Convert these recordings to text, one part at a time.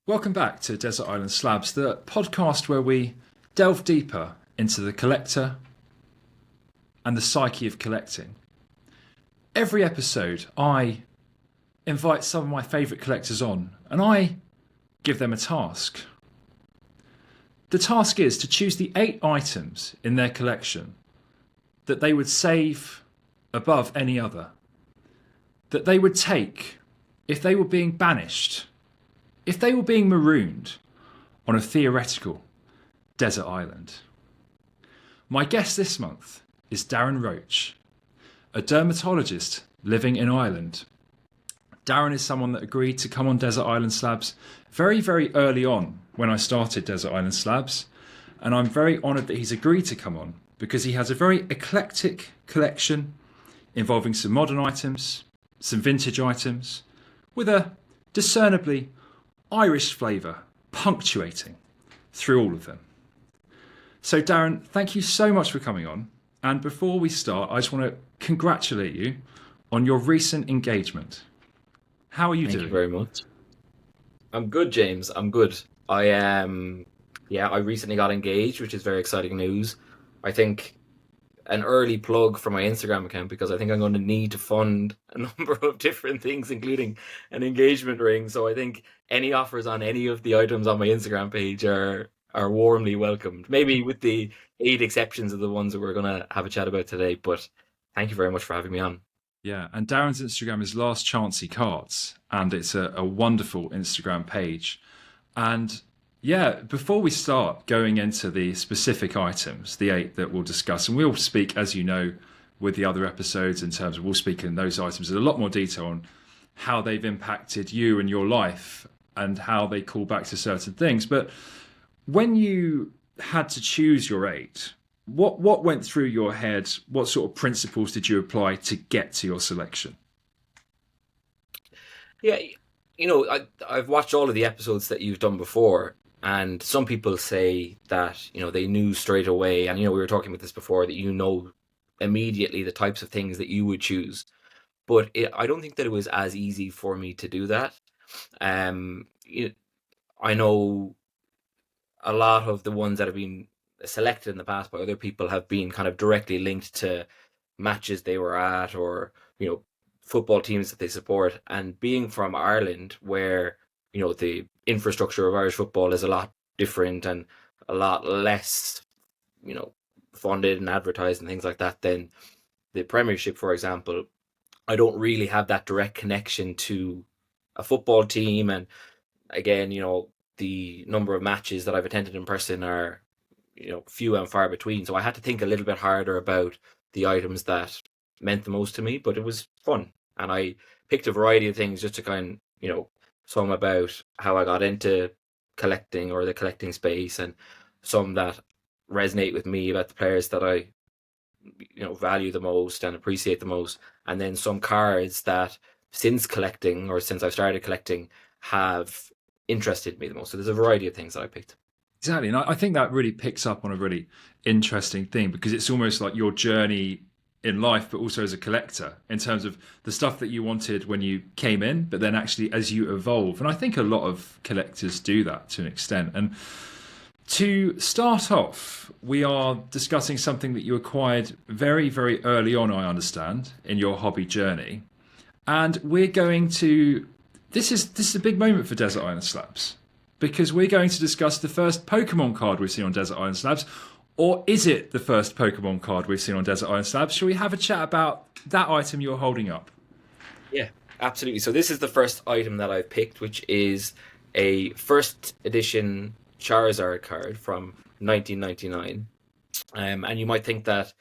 Welcome back to Desert Island Slabs, the podcast where we delve deeper into the collector and the psyche of collecting. Every episode, I invite some of my favourite collectors on and I give them a task. The task is to choose the 8 items in their collection that they would save above any other, that they would take if they were being banished, if they were being marooned on a theoretical desert island. My guest this month is Darren Roche, a dermatologist living in Ireland. Darren is someone that agreed to come on Desert Island Slabs very, very early on when I started Desert Island Slabs, and I'm very honoured that he's agreed to come on because he has a very eclectic collection involving some modern items, some vintage items, with a discernibly Irish flavour punctuating through all of them. So Darren, thank you so much for coming on. And before we start, I just want to congratulate you on your recent engagement. How are you doing? Thank you very much. I'm good, James. I'm good. I recently got engaged, which is very exciting news. I think an early plug for my Instagram account because I think I'm going to need to fund a number of different things, including an engagement ring. So I think any offers on any of the items on my Instagram page are warmly welcomed. Maybe with the 8 exceptions of the ones that we're going to have a chat about today. But thank you very much for having me on. Yeah, and Darren's Instagram is lastchanseycards, and it's a wonderful Instagram page. And yeah, before we start going into the specific items, the 8 that we'll discuss, and we'll speak, as you know, with the other episodes in terms of we'll speak in those items in a lot more detail on how they've impacted you and your life and how they call back to certain things. But when you had to choose your 8, what went through your head? What sort of principles did you apply to get to your selection? Yeah, I've watched all of the episodes that you've done before, and some people say that, they knew straight away, and, we were talking about this before, that immediately the types of things that you would choose. But I don't think that it was as easy for me to do that. I know a lot of the ones that have been selected in the past by other people have been kind of directly linked to matches they were at or, football teams that they support. And being from Ireland, where, the infrastructure of Irish football is a lot different and a lot less, funded and advertised and things like that than the Premiership, for example, I don't really have that direct connection to a football team. And again, the number of matches that I've attended in person are, few and far between. So I had to think a little bit harder about the items that meant the most to me, but it was fun. And I picked a variety of things just to some about how I got into collecting or the collecting space, and some that resonate with me about the players that I, value the most and appreciate the most. And then some cards that since I've started collecting have interested me the most. So there's a variety of things that I picked. Exactly. And I think that really picks up on a really interesting thing because it's almost like your journey in life, but also as a collector in terms of the stuff that you wanted when you came in, but then actually as you evolve. And I think a lot of collectors do that to an extent. And to start off, we are discussing something that you acquired very, very early on, I understand, in your hobby journey. And we're going to, this is a big moment for Desert Island Slabs, because we're going to discuss the first Pokemon card we've seen on Desert Island Slabs. Or is it the first Pokemon card we've seen on Desert Island Slabs? Shall we have a chat about that item you're holding up? Yeah, absolutely. So this is the first item that I've picked, which is a first edition Charizard card from 1999. And you might think that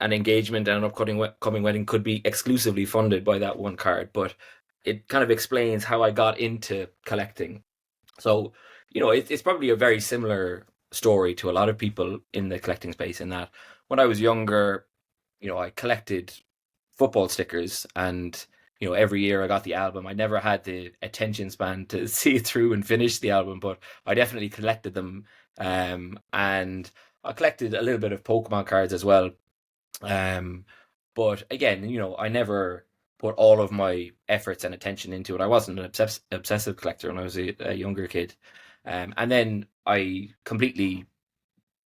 an engagement and an upcoming wedding could be exclusively funded by that one card, but it kind of explains how I got into collecting. So, it's probably a very similar story to a lot of people in the collecting space, in that when I was younger, I collected football stickers, and every year I got the album. I never had the attention span to see it through and finish the album, but I definitely collected them. And I collected a little bit of Pokemon cards as well. But again, I never put all of my efforts and attention into it. I wasn't an obsessive collector when I was a younger kid. And then I completely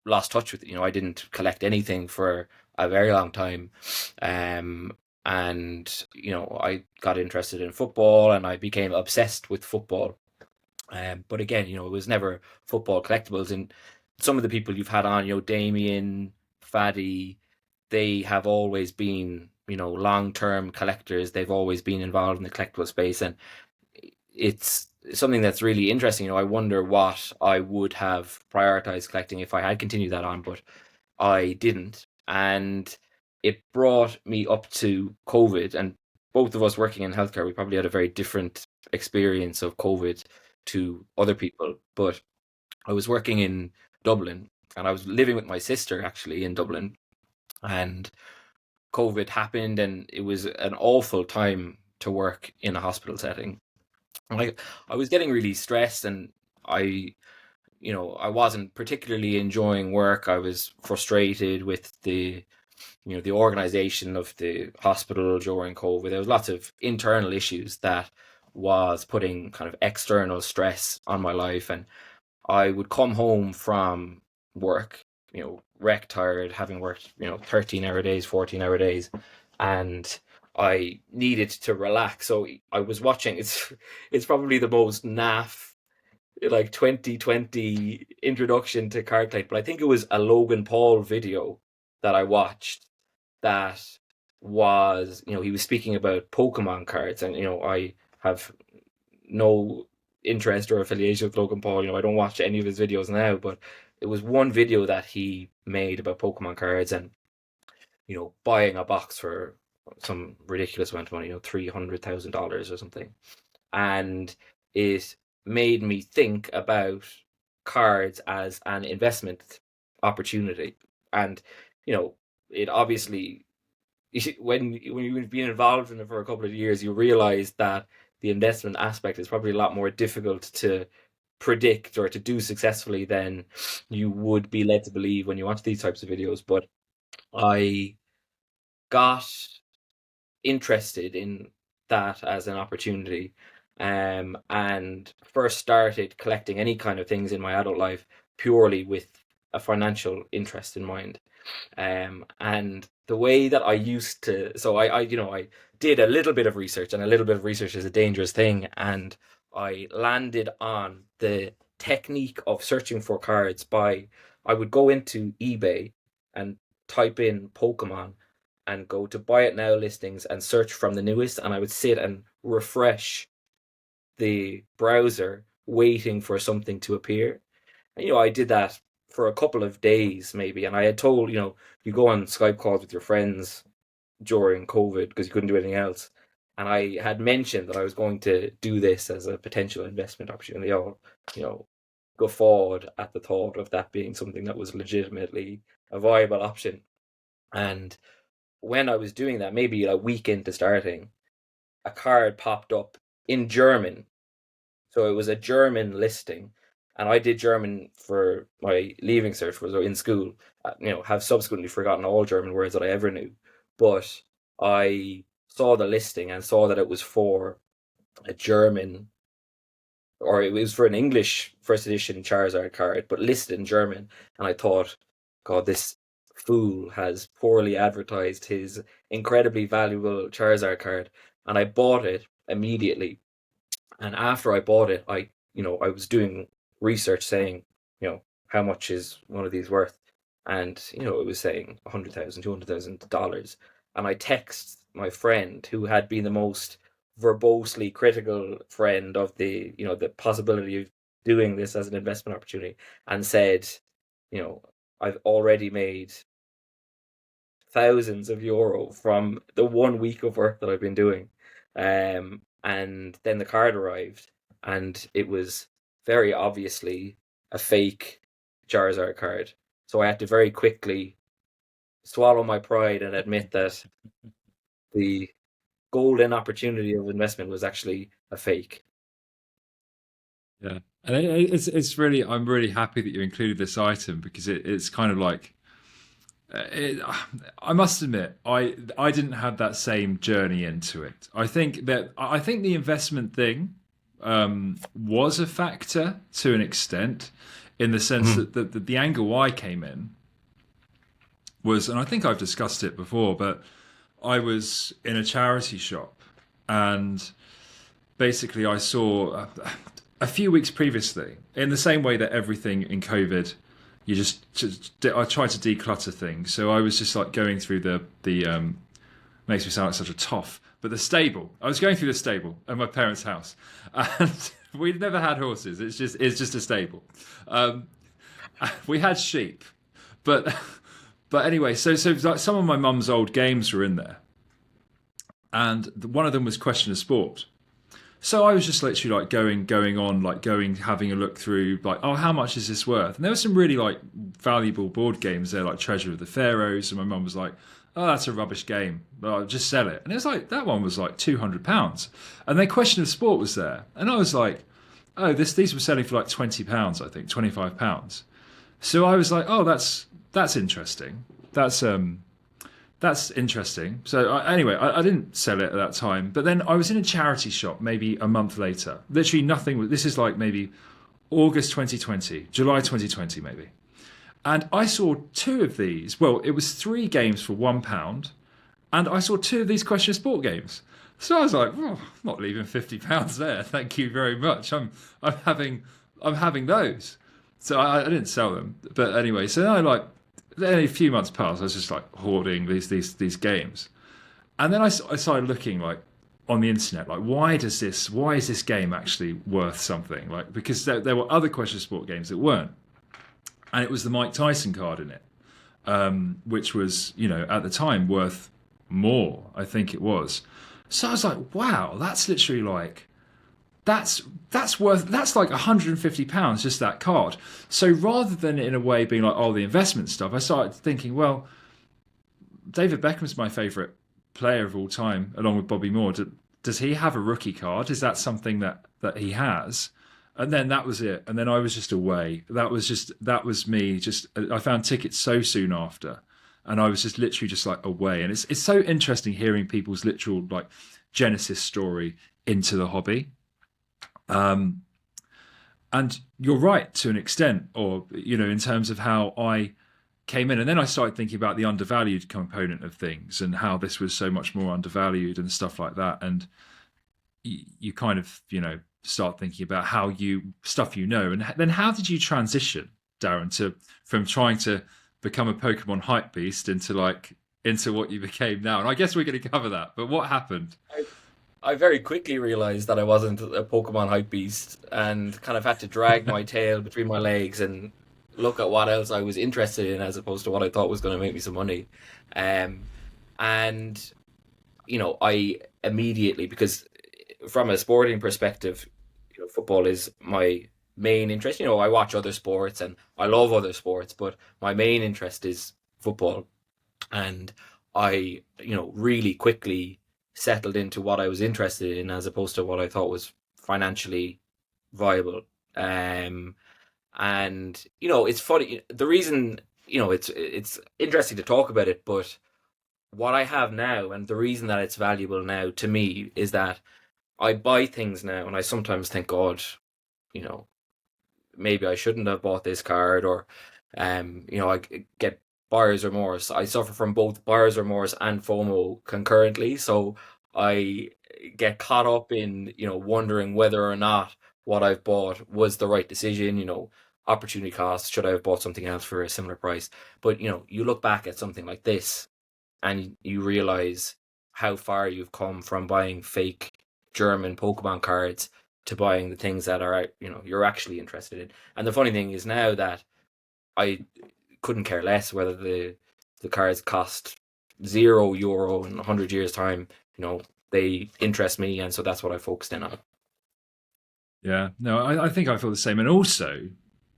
lost touch with it. I didn't collect anything for a very long time. Um, and, I got interested in football and I became obsessed with football. But again, it was never football collectibles. And some of the people you've had on, Damien, Faddy, they have always been, long-term collectors. They've always been involved in the collectible space. And it's something that's really interesting. I wonder what I would have prioritized collecting if I had continued that on, but I didn't. And it brought me up to COVID. And both of us working in healthcare, we probably had a very different experience of COVID to other people. But I was working in Dublin and I was living with my sister actually in Dublin. And COVID happened and it was an awful time to work in a hospital setting. I was getting really stressed and I I wasn't particularly enjoying work. I was frustrated with the organization of the hospital during COVID. There was lots of internal issues that was putting kind of external stress on my life. And I would come home from work, wreck tired, having worked, 13-hour days, 14-hour days, and I needed to relax. So I was watching, it's probably the most naff like 2020 introduction to card play, but I think it was a Logan Paul video that I watched that was, he was speaking about Pokemon cards, and I have no interest or affiliation with Logan Paul. I don't watch any of his videos now, but it was one video that he made about Pokemon cards and buying a box for some ridiculous amount of money, $300,000 or something, and it made me think about cards as an investment opportunity. And it obviously, when you've been involved in it for a couple of years, you realize that the investment aspect is probably a lot more difficult to predict or to do successfully than you would be led to believe when you watch these types of videos. But I got interested in that as an opportunity, and first started collecting any kind of things in my adult life purely with a financial interest in mind. And the way that I used to, so I did a little bit of research, and a little bit of research is a dangerous thing, and I landed on the technique of searching for cards I would go into eBay and type in Pokemon and go to buy it now listings and search from the newest, and I would sit and refresh the browser waiting for something to appear. And, I did that for a couple of days maybe, and I had told, you go on Skype calls with your friends during COVID because you couldn't do anything else. And I had mentioned that I was going to do this as a potential investment opportunity. They all, go forward at the thought of that being something that was legitimately a viable option. And when I was doing that, maybe a week into starting, a card popped up in German. So it was a German listing. And I did German for my leaving cert, was in school. Have subsequently forgotten all German words that I ever knew. But I saw the listing and saw that it was for a German, or it was for an English first edition Charizard card, but listed in German. And I thought, God, this fool has poorly advertised his incredibly valuable Charizard card. And I bought it immediately. And after I bought it, I was doing research saying, how much is one of these worth? And, it was saying $100,000, $200,000. And I text my friend who had been the most verbosely critical friend of the possibility of doing this as an investment opportunity, and said, I've already made thousands of euro from the 1 week of work that I've been doing. And then the card arrived, and it was very obviously a fake Charizard card. So I had to very quickly swallow my pride and admit that the golden opportunity of investment was actually a fake. Yeah, and it's really, I'm really happy that you included this item because it's kind of like It, I must admit, I didn't have that same journey into it. I think the investment thing was a factor to an extent, in the sense Mhm. that the angle I came in was, and I think I've discussed it before, but I was in a charity shop, and basically I saw a few weeks previously, in the same way that everything in COVID, I tried to declutter things. So I was just like going through the makes me sound like such a toff, but the stable. I was going through the stable at my parents' house, and we'd never had horses. It's just a stable. Um, we had sheep, but anyway, so like some of my mum's old games were in there, and one of them was Question of Sport. So I was just literally like going on, like having a look through, like, oh, how much is this worth? And there were some really like valuable board games there, like Treasure of the Pharaohs. And my mum was like, oh, that's a rubbish game. I'll just sell it. And it was like, that one was like £200. And then Question of Sport was there. And I was like, oh, these were selling for like £20, I think, £25. So I was like, oh, that's interesting. That's interesting. So anyway, I didn't sell it at that time. But then I was in a charity shop maybe a month later. Literally nothing. This is like maybe August 2020, July 2020 maybe. And I saw two of these. Well, it was three games for £1. And I saw two of these Question Sport games. So I was like, oh, I'm not leaving £50 there. Thank you very much. I'm having those. So I didn't sell them. But anyway, so then then a few months passed. I was just like hoarding these games, and then I started looking like on the internet, like why is this game actually worth something? Like, because there were other Question Sport games that weren't, and it was the Mike Tyson card in it, which was, at the time worth more. I think it was. So I was like, wow, that's literally like that's that's like £150, just that card. So rather than in a way being like, oh, the investment stuff, I started thinking, well, David Beckham's my favourite player of all time, along with Bobby Moore. Does he have a rookie card? Is that something that he has? And then that was it. And then I was just away. That was me. Just I found tickets so soon after, and I was just literally just like away. And it's so interesting hearing people's literal like genesis story into the hobby. And you're right to an extent, or in terms of how I came in, and then I started thinking about the undervalued component of things and how this was so much more undervalued and stuff like that. And you kind of start thinking about how stuff and then how did you transition, Darren, from trying to become a Pokemon hype beast into what you became now? And I guess we're going to cover that, but what happened? I very quickly realized that I wasn't a Pokemon hype beast and kind of had to drag my tail between my legs and look at what else I was interested in as opposed to what I thought was going to make me some money. And, I immediately, because from a sporting perspective, football is my main interest. I watch other sports and I love other sports, but my main interest is football. And I, really quickly settled into what I was interested in as opposed to what I thought was financially viable. And it's funny. The reason it's interesting to talk about it, but what I have now and the reason that it's valuable now to me is that I buy things now, and I sometimes think, God, maybe I shouldn't have bought this card, or I get buyer's remorse. I suffer from both buyer's remorse and FOMO concurrently. So I get caught up in, wondering whether or not what I've bought was the right decision, opportunity cost. Should I have bought something else for a similar price? But, you look back at something like this and you realize how far you've come from buying fake German Pokemon cards to buying the things that are, you're actually interested in. And the funny thing is now that I couldn't care less whether the cards cost €0 in 100 years' time. They interest me, and so that's what I focused in on. Yeah, no, I think I feel the same. And also,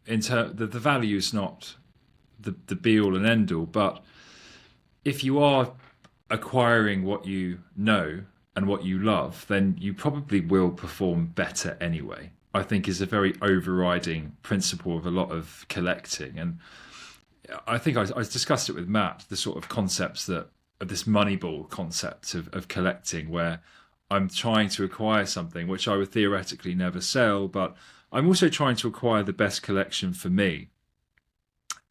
the value is not the be all and end all, but if you are acquiring what you know and what you love, then you probably will perform better anyway. I think is a very overriding principle of a lot of collecting. And I think I discussed it with Matt, the sort of concepts that of this Moneyball concept of collecting, where I'm trying to acquire something which I would theoretically never sell, but I'm also trying to acquire the best collection for me.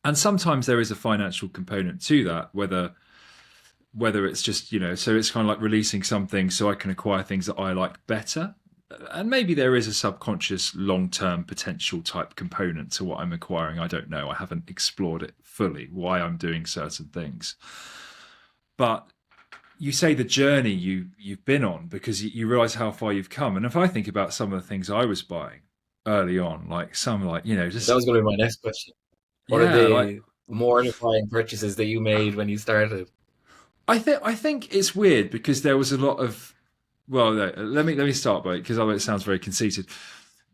And sometimes there is a financial component to that, whether it's just, so it's kind of like releasing something so I can acquire things that I like better. And maybe there is a subconscious long-term potential type component to what I'm acquiring. I don't know. I haven't explored it fully, why I'm doing certain things. But you say the journey you've been on, because you realize how far you've come. And if I think about some of the things I was buying early on, like some just That was going to be my next question. What are the mortifying purchases that you made when you started? I think it's weird because there was a lot of, well, let me start by, because it sounds very conceited.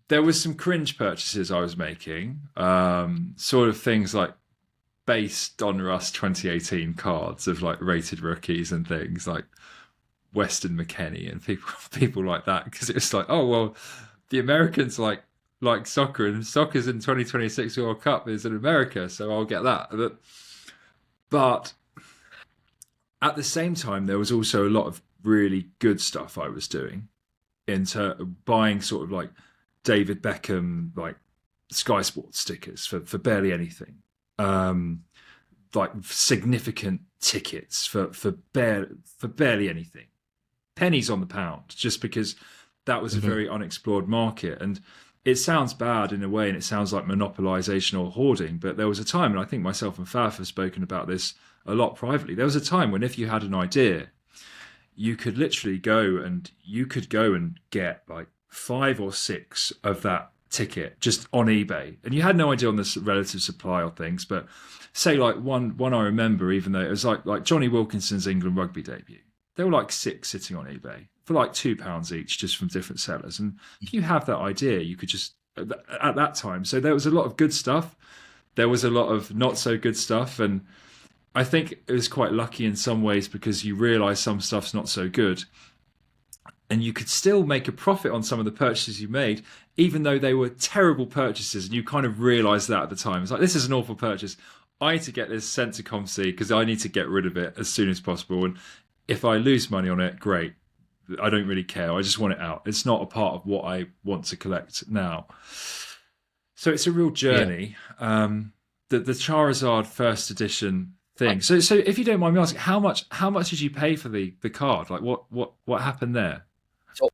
There was some cringe purchases I was making, sort of things like base Donruss 2018 cards of like rated rookies and things like Weston McKennie and people like that, because it's like, oh well, the Americans like soccer, and soccer's in 2026 World Cup is in America, so I'll get that. But at the same time, there was also a lot of really good stuff I was doing into buying sort of like David Beckham, like Sky Sports stickers for barely anything. Like significant tickets for barely anything. Pennies on the pound, just because that was a very unexplored market. And it sounds bad in a way, and it sounds like monopolization or hoarding, but there was a time, and I think myself and Faf have spoken about this a lot privately, there was a time when if you had an idea, you could literally go and get like 5 or 6 of that ticket just on eBay, and you had no idea on the relative supply of things. But say like one I remember, even though it was like Johnny Wilkinson's England rugby debut, there were like 6 sitting on eBay for like £2 each, just from different sellers. And if you have that idea, you could just at that time. So there was a lot of good stuff. There was a lot of not so good stuff, and I think it was quite lucky in some ways because you realise some stuff's not so good. And you could still make a profit on some of the purchases you made, even though they were terrible purchases. And you kind of realised that at the time. It's like, this is an awful purchase. I need to get this sent to ComC because I need to get rid of it as soon as possible. And if I lose money on it, great. I don't really care. I just want it out. It's not a part of what I want to collect now. So it's a real journey. Yeah. The Charizard first edition thing. So if you don't mind me asking, how much did you pay for the card? Like what happened there? So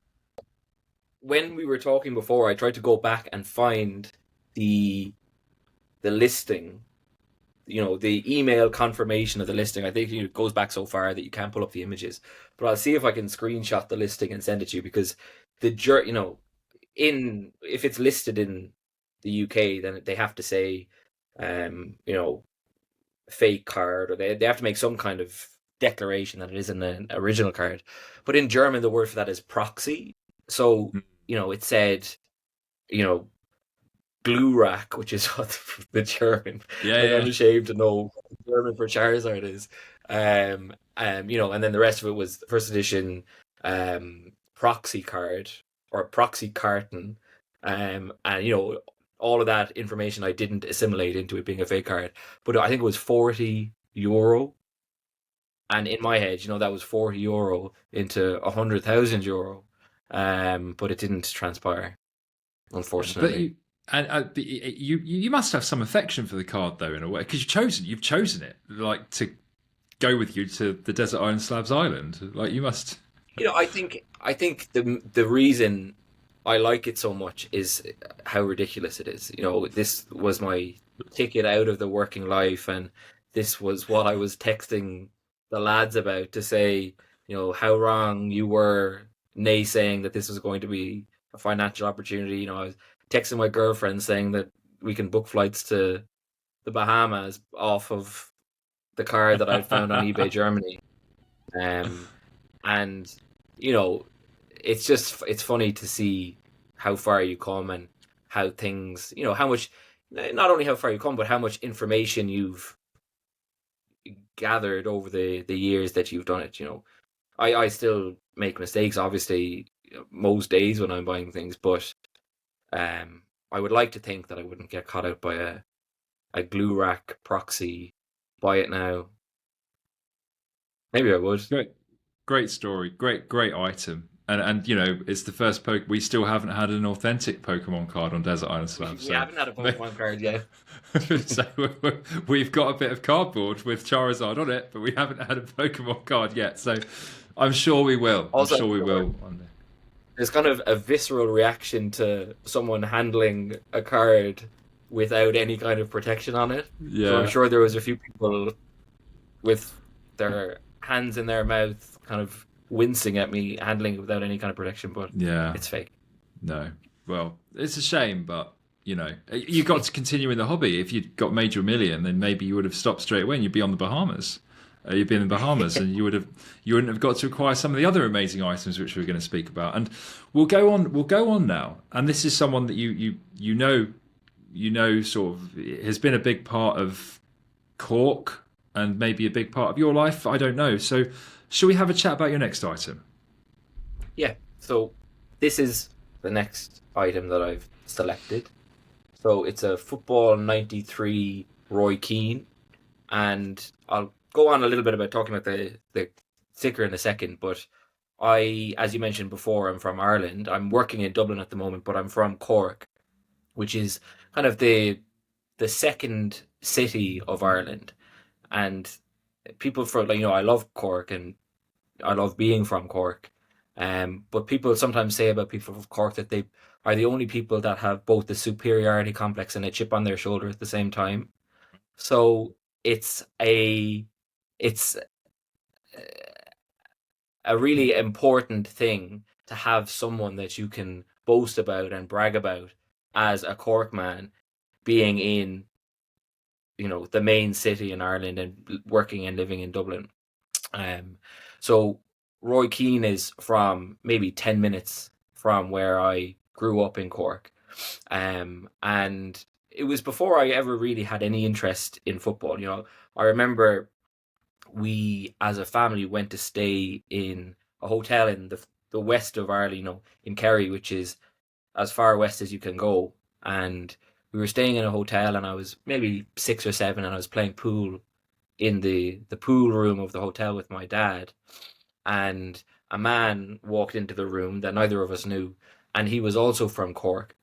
when we were talking before, I tried to go back and find the listing, the email confirmation of the listing. I think it goes back so far that you can't pull up the images, but I'll see if I can screenshot the listing and send it to you, because if it's listed in the UK, then they have to say, fake card, or they have to make some kind of declaration that it isn't an original card. But in German, the word for that is proxy. So, it said, glue rack, which is what the German. I'm ashamed to know what the German for Charizard is. And then the rest of it was first edition proxy card or proxy carton. And all of that information I didn't assimilate into it being a fake card. But I think it was €40. And in my head, that was €40 into €100,000. But it didn't transpire, unfortunately. But you must have some affection for the card, though, in a way, because you've chosen it, like, to go with you to the Desert Island Slabs Island. Like, you must. I think the reason I like it so much is how ridiculous it is. This was my ticket out of the working life, and this was what I was texting the lads about, to say, how wrong you were naysaying that this was going to be a financial opportunity. I was texting my girlfriend saying that we can book flights to the Bahamas off of the card that I'd found on eBay Germany. And it's funny to see how far you come, and how things, how much, not only how far you come, but how much information you've gathered over the years that you've done it. I still make mistakes, obviously, most days when I'm buying things, but I would like to think that I wouldn't get caught out by a glue rack proxy. Buy it now. Maybe I would. Great story. Great item. And you know, it's the first we still haven't had an authentic Pokemon card on Desert Island Slabs. We So haven't had a Pokemon card yet. so we've got a bit of cardboard with Charizard on it, but we haven't had a Pokemon card yet. So I'm sure we will. Also, I'm sure we will one day. There's kind of a visceral reaction to someone handling a card without any kind of protection on it. Yeah. So I'm sure there was a few people with their hands in their mouth kind of wincing at me handling it without any kind of protection, but yeah, it's fake. No. Well, it's a shame, but you know, you got to continue in the hobby. If you'd got made your million, then maybe you would have stopped straight away and you'd be on the Bahamas. You'd be in the Bahamas and you wouldn't have got to acquire some of the other amazing items which we're going to speak about. And we'll go on now. And this is someone that you know sort of has been a big part of Cork and maybe a big part of your life. I don't know. So shall we have a chat about your next item? Yeah. So this is the next item that I've selected. So it's a Futebol 93 Roy Keane. And I'll go on a little bit about talking about the sticker in a second, but as you mentioned before, I'm from Ireland. I'm working in Dublin at the moment, but I'm from Cork, which is kind of the second city of Ireland. And people I love Cork and I love being from Cork. But people sometimes say about people from Cork that they are the only people that have both the superiority complex and a chip on their shoulder at the same time. So it's a really important thing to have someone that you can boast about and brag about as a Cork man, being in, the main city in Ireland and working and living in Dublin. So Roy Keane is from maybe 10 minutes from where I grew up in Cork. And it was before I ever really had any interest in football. I remember we, as a family, went to stay in a hotel in the west of Ireland, in Kerry, which is as far west as you can go. And we were staying in a hotel, and I was maybe 6 or 7, and I was playing pool in the pool room of the hotel with my dad. And a man walked into the room that neither of us knew, and he was also from Cork.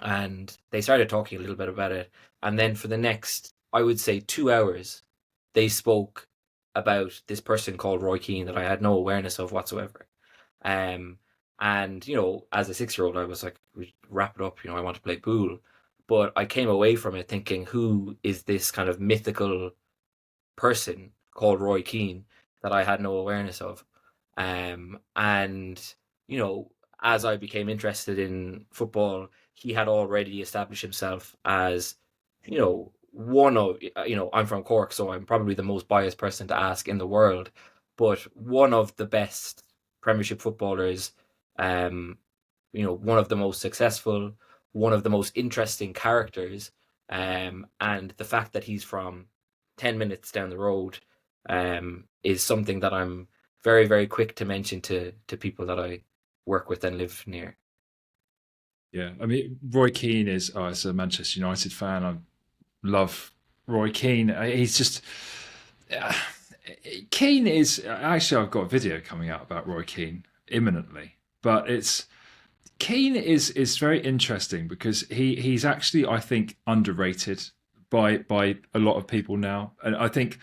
And they started talking a little bit about it. And then for the next, I would say, 2 hours, they spoke about this person called Roy Keane that I had no awareness of whatsoever. And, as a 6-year-old, I was like, wrap it up, I want to play pool. But I came away from it thinking, who is this kind of mythical person called Roy Keane that I had no awareness of? And, as I became interested in football, he had already established himself as, one of, I'm from Cork, so I'm probably the most biased person to ask in the world, but one of the best Premiership footballers, one of the most successful, one of the most interesting characters, and the fact that he's from 10 minutes down the road is something that I'm very, very quick to mention to people that I work with and live near. Yeah, I mean, Roy Keane is, as a Manchester United fan, I love Roy Keane. He's just, Keane is, actually, I've got a video coming out about Roy Keane imminently, but Keane is very interesting because he's actually, I think, underrated by a lot of people now. And I think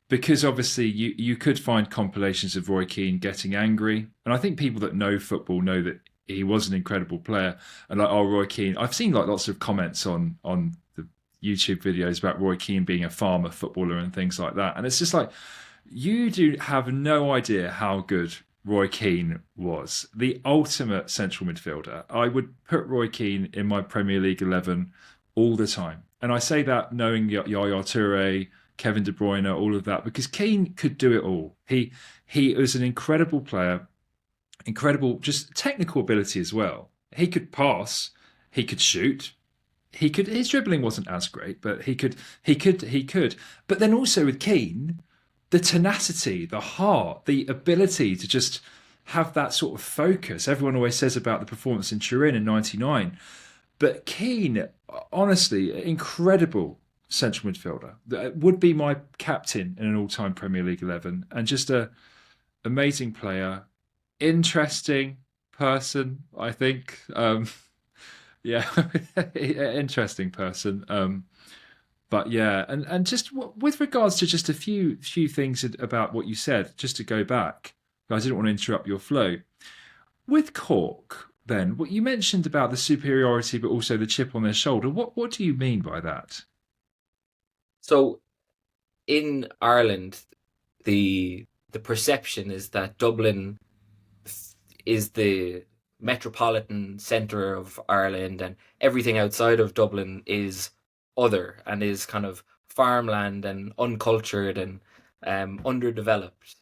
because obviously you could find compilations of Roy Keane getting angry. And I think people that know football know that he was an incredible player. And like, oh, Roy Keane, I've seen like lots of comments on the YouTube videos about Roy Keane being a farmer footballer and things like that. And it's just like, you do have no idea how good Roy Keane was. The ultimate central midfielder. I would put Roy Keane in my Premier League 11 all the time. And I say that knowing Yaya Toure, Kevin De Bruyne, all of that, because Keane could do it all. He was an incredible player, incredible just technical ability as well. He could pass, he could shoot, his dribbling wasn't as great, but he could. But then also with Keane, the tenacity, the heart, the ability to just have that sort of focus. Everyone always says about the performance in Turin in '99, but Keane, honestly, incredible central midfielder. Would be my captain in an all-time Premier League 11, and just a amazing player, interesting person. I think, yeah, interesting person. But yeah, and just with regards to just a few things about what you said, just to go back, I didn't want to interrupt your flow. With Cork, then, what you mentioned about the superiority, but also the chip on their shoulder. What do you mean by that? So in Ireland, the perception is that Dublin is the metropolitan centre of Ireland, and everything outside of Dublin is other and is kind of farmland and uncultured and underdeveloped.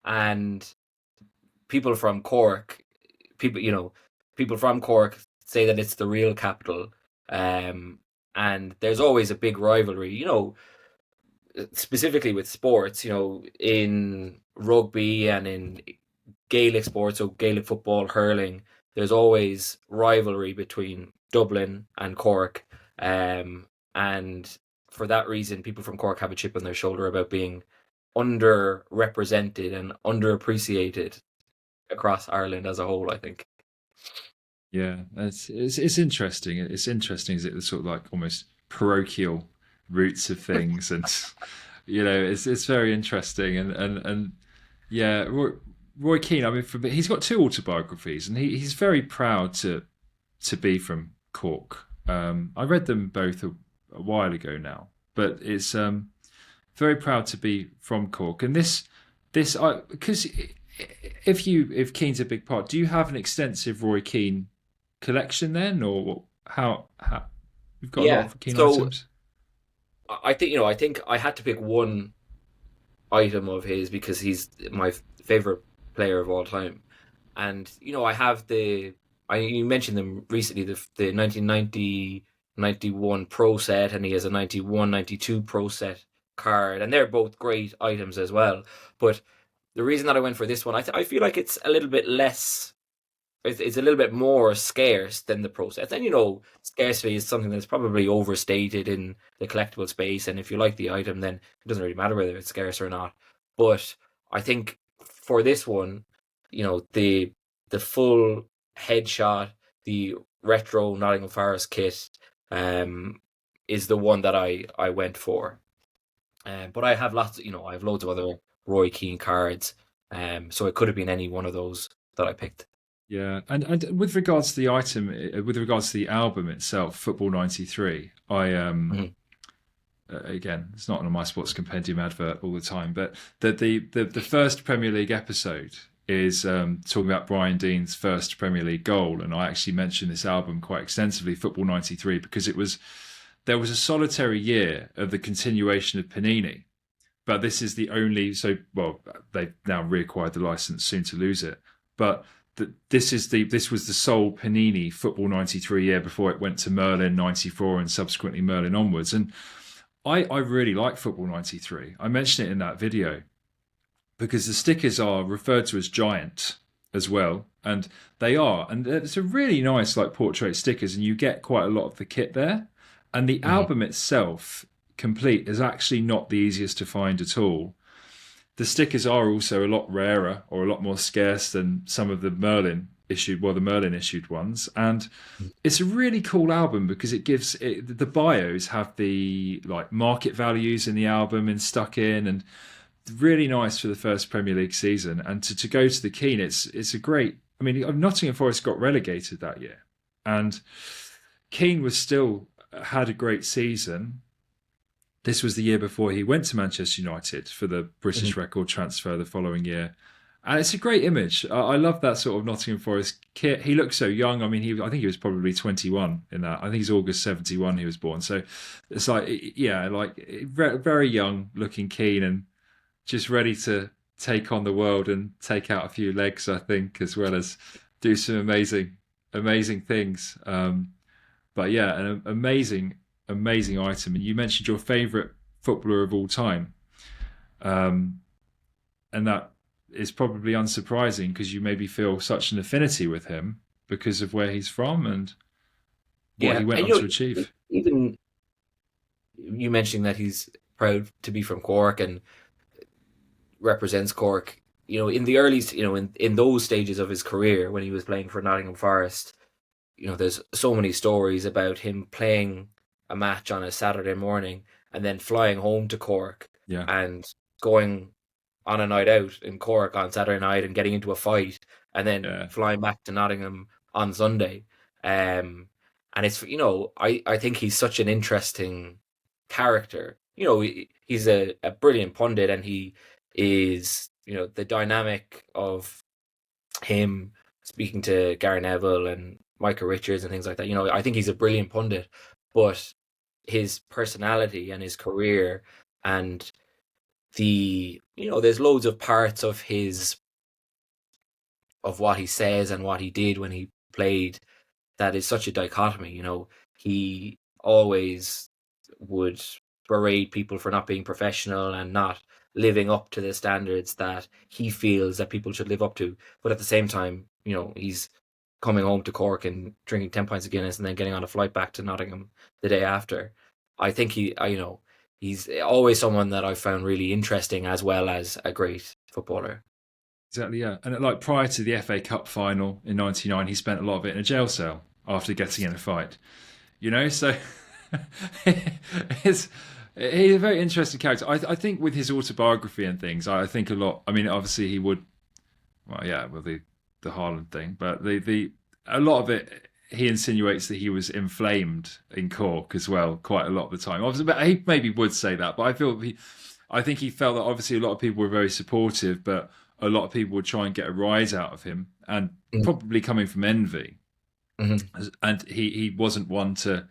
And people from Cork, people from Cork say that it's the real capital. And there's always a big rivalry, specifically with sports, in rugby and in Gaelic sports, so Gaelic football, hurling, there's always rivalry between Dublin and Cork. And for that reason, people from Cork have a chip on their shoulder about being underrepresented and underappreciated across Ireland as a whole, I think. Yeah, it's interesting. It's interesting, is it, the sort of like almost parochial roots of things, and it's very interesting. And yeah, Roy Keane. I mean, he's got two autobiographies, and he's very proud to be from Cork. I read them both a while ago now, but it's very proud to be from Cork. And this because if Keane's a big part, do you have an extensive Roy Keane collection then, or how you've got a lot of Keane items? I think I had to pick one item of his because he's my favorite player of all time, and I have you mentioned them recently, the 1990-91 Pro set, and he has a 91-92 Pro set card, and they're both great items as well. But the reason that I went for this one, I feel like it's a little bit less. It's a little bit more scarce than the Pro set. And scarcity is something that's probably overstated in the collectible space. And if you like the item, then it doesn't really matter whether it's scarce or not. But I think for this one, the full headshot, the retro Nottingham Forest kit, is the one that I went for. But I have I have loads of other Roy Keane cards. So it could have been any one of those that I picked. Yeah, and with regards to the item, with regards to the album itself, Football '93, again, it's not on my Sports Compendium advert all the time, but the first Premier League episode is talking about Brian Deane's first Premier League goal, and I actually mentioned this album quite extensively, Football '93, because there was a solitary year of the continuation of Panini, but this is the only. They've now reacquired the license, soon to lose it, but. This was the sole Panini Football '93 year before it went to Merlin '94 and subsequently Merlin onwards. And I really like Football '93. I mentioned it in that video because the stickers are referred to as giant as well, and they are. And it's a really nice portrait stickers, and you get quite a lot of the kit there. And the album itself, complete, is actually not the easiest to find at all. The stickers are also a lot rarer or a lot more scarce than some of the Merlin issued ones, and it's a really cool album because it gives the bios have the market values in the album and stuck in, and really nice for the first Premier League season. And to go to the Keane, it's a great. I mean, Nottingham Forest got relegated that year, and Keane had a great season. This was the year before he went to Manchester United for the British record transfer the following year. And it's a great image. I love that sort of Nottingham Forest kit. He looks so young. I mean, I think he was probably 21 in that. I think it's August 71 he was born. So it's very young looking Keane and just ready to take on the world and take out a few legs, I think, as well as do some amazing things. But yeah, an amazing item. And you mentioned your favourite footballer of all time, and that is probably unsurprising because you maybe feel such an affinity with him because of where he's from and what he went on to achieve. you mentioning that he's proud to be from Cork and represents Cork. In the early, in those stages of his career when he was playing for Nottingham Forest, there's so many stories about him playing a match on a Saturday morning and then flying home to Cork Yeah. and going on a night out in Cork on Saturday night and getting into a fight and then flying back to Nottingham on Sunday. And it's, I think he's such an interesting character. He's a brilliant pundit, and he is, the dynamic of him speaking to Gary Neville and Michael Richards and things like that. I think he's a brilliant pundit, but his personality and his career and there's loads of parts of what he says and what he did when he played that is such a dichotomy. He always would berate people for not being professional and not living up to the standards that he feels that people should live up to. But at the same time, he's coming home to Cork and drinking 10 pints of Guinness and then getting on a flight back to Nottingham the day after. I think he's always someone that I've found really interesting as well as a great footballer. Exactly, yeah. And prior to the FA Cup final in '99, he spent a lot of it in a jail cell after getting in a fight. So he's a very interesting character. I think with his autobiography and things, I think a lot. I mean, obviously he would. Well, yeah, with the Haaland thing, but a lot of it, he insinuates that he was inflamed in Cork as well, quite a lot of the time. Obviously, but he maybe would say that, but I think he felt that obviously a lot of people were very supportive, but a lot of people would try and get a rise out of him, and probably coming from envy. Mm-hmm. And he wasn't one to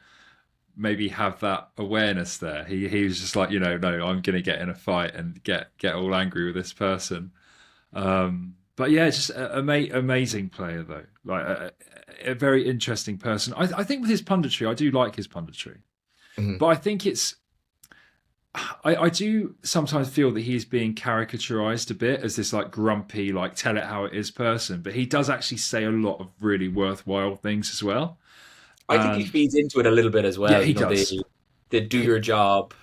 maybe have that awareness there. He was just like, no, I'm going to get in a fight and get all angry with this person. But yeah, just an amazing player though, like a very interesting person. I think with his punditry, I do like his punditry, but I think I do sometimes feel that he's being caricaturized a bit as this like grumpy, like tell it how it is person. But he does actually say a lot of really worthwhile things as well. I think he feeds into it a little bit as well. Yeah, he does. The do your job,